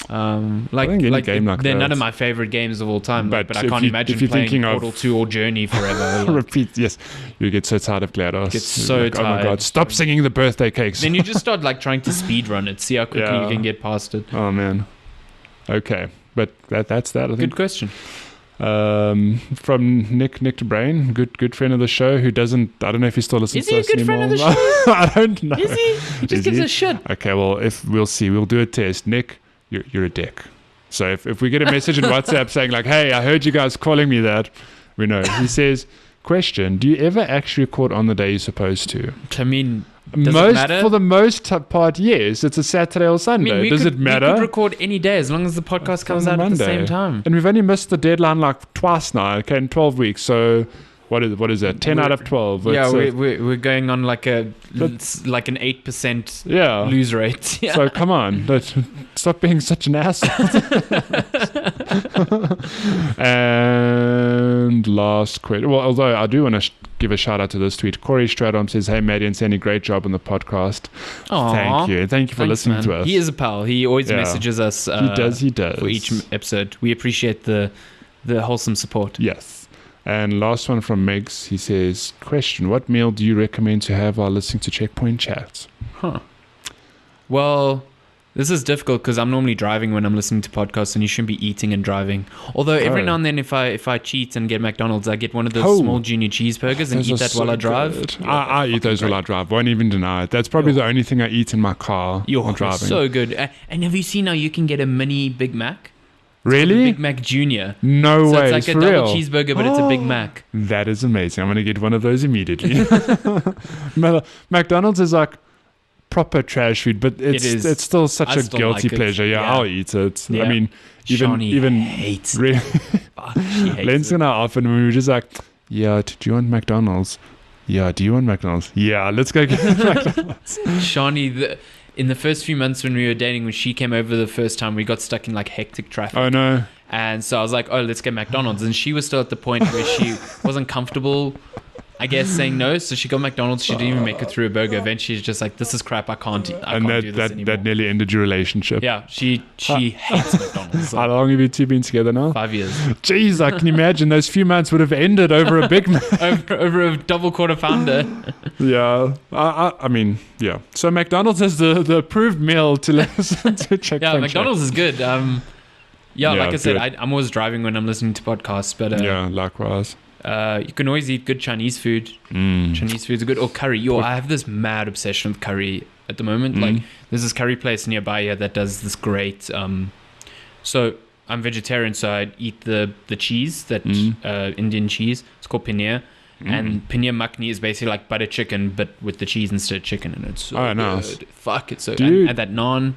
They're
none of my favorite games of all time, but I can't imagine playing Portal 2 or Journey forever.
Repeat, yes. You get so tired of GLaDOS.
Get so tired.
Oh my god, stop singing the birthday cakes.
Then you just start like trying to speed run it, see how quickly you can get past it.
Oh man. Okay, but that's that, I think.
Good question.
From Nick to Brain, good friend of the show who doesn't, I don't know if he still listens to us anymore.
Is he a good friend of the show?
I don't know.
Is he? He just gives a shit.
Okay, well, we'll see. We'll do a test. Nick, you're a dick. So if we get a message in WhatsApp saying like, hey, I heard you guys calling me that, we know. He says, question, do you ever actually record on the day you're supposed to?
I mean, does it matter?
For the most part, yes. It's a Saturday or Sunday. Does it matter?
We could record any day as long as the podcast comes out at the same time.
And we've only missed the deadline like twice now, okay, in 12 weeks. So What is that? 10 out of 12.
Yeah,
It's,
we're going on like an 8%
yeah.
lose rate. Yeah.
So come on, stop being such an asshole. And last question. Well, although I do want to give a shout out to this tweet. Corey Stradom says, "Hey Matty and Sandy, great job on the podcast."
Aww.
Thank you for listening to us.
He is a pal. He always messages us.
He does
for each episode. We appreciate the wholesome support.
Yes. And last one from Megs. He says, question, what meal do you recommend to have while listening to Checkpoint Chat?
Well, this is difficult because I'm normally driving when I'm listening to podcasts, and you shouldn't be eating and driving. Although every now and then, if I cheat and get McDonald's, I get one of those small junior cheeseburgers and eat that while I drive.
I eat those while I drive. Won't even deny it. That's probably the only thing I eat in my car while driving.
So good. And have you seen how you can get a mini Big Mac?
Really?
Big Mac Junior.
No way.
It's like a double cheeseburger, but it's a Big Mac.
That is amazing. I'm going to get one of those immediately. McDonald's is like proper trash food, but it's still such a guilty pleasure. Yeah, I'll eat it. Yeah. I mean, even
hates
really,
she hates
Len's and I often, we were just like, yeah, do you want McDonald's? Yeah, do you want McDonald's? Yeah, let's go get McDonald's.
Shawnee, in the first few months when we were dating, when she came over the first time, we got stuck in like hectic traffic.
Oh no.
And so I was like, oh, let's get McDonald's. And she was still at the point where she wasn't comfortable, I guess, saying no. So she got McDonald's. She didn't even make it through a burger. Eventually she's just like, this is crap. I can't do this anymore.
That nearly ended your relationship.
Yeah, she hates McDonald's.
How long have you two been together now?
5 years.
Jeez, I can imagine those few months would have ended over a Big Mac.
over a double quarter pounder.
Yeah. I mean, yeah. So McDonald's is the approved meal to listen to Checkpoint.
Yeah, McDonald's is good. Like I said,
good.
I'm always driving when I'm listening to podcasts. But
yeah, likewise.
You can always eat good Chinese food. Chinese food's good. Or curry. I have this mad obsession with curry at the moment. Like, there's this curry place nearby here that does this great. So I'm vegetarian, so I eat the cheese, that Indian cheese. It's called paneer. And paneer makhni is basically like butter chicken, but with the cheese instead of chicken, and it's so good. Nice. Fuck, it's so good. And that naan.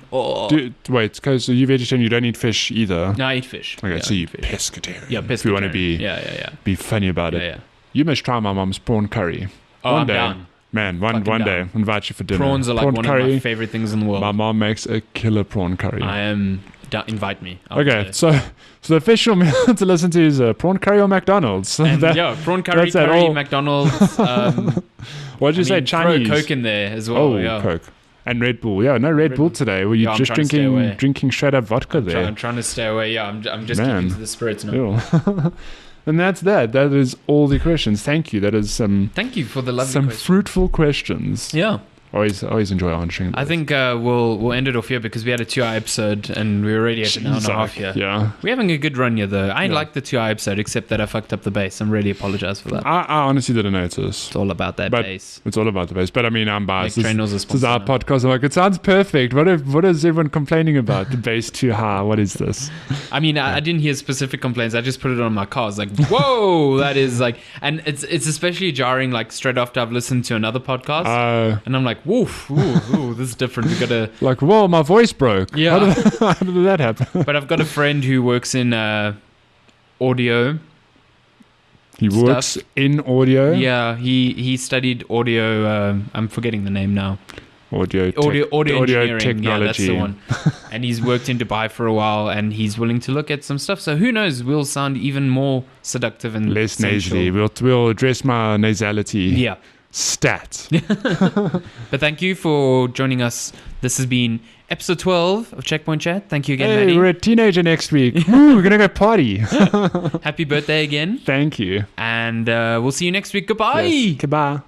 Wait, because you're vegetarian, you don't eat fish either.
No, I eat fish.
Okay, so you're pescatarian.
Yeah, pescatarian.
If you want to be funny about it.
Yeah.
You must try my mom's prawn curry.
I'm down.
Man, one day, invite you for dinner.
Prawns are like one of my favorite things in the world.
My mom makes a killer prawn curry.
I am... invite me.
Okay, so the official meal to listen to is prawn curry or McDonald's.
And prawn curry, McDonald's.
What did you say? Chinese.
Throw Coke in there as well.
Oh, Coke. And Red Bull. Yeah, no Red Bull today. Were you just drinking straight up vodka there?
I'm trying to stay away. Yeah, I'm just keeping to the spirits now.
And that's that. That is all the questions. Thank you. That is
thank you for the lovely questions.
Fruitful questions.
Yeah.
Always enjoy answering those.
I think we'll end it off here because we had a 2-hour episode and we're already at an hour and a half here.
Yeah.
We're having a good run here though. I like the 2-hour episode except that I fucked up the bass. I'm really apologize for that.
I honestly didn't notice.
It's all about that bass.
It's all about the bass. But I mean, I'm biased.
This
is our podcast. I'm like, it sounds perfect. What is everyone complaining about? The bass too high. What is this?
I mean, I didn't hear specific complaints. I just put it on my car. I was like, whoa, that is like, and it's especially jarring like straight after I've listened to another podcast. And I'm like, woof, ooh, this is different. We gotta
like, whoa, my voice broke.
Yeah,
how did that happen?
But I've got a friend who works in audio.
He works in audio.
Yeah, he studied audio. I'm forgetting the name now. Audio engineering.
Technology.
Yeah, that's the one. And he's worked in Dubai for a while, and he's willing to look at some stuff. So who knows? We'll sound even more seductive and
less
sensual.
nasally. We'll address my nasality.
Yeah.
Stat.
But thank you for joining us. This has been episode 12 of Checkpoint Chat. Thank you again, Matty.
We're a teenager next week. Woo, we're gonna go party.
Happy birthday again.
Thank you.
And we'll see you next week. Goodbye.
Yes. Goodbye.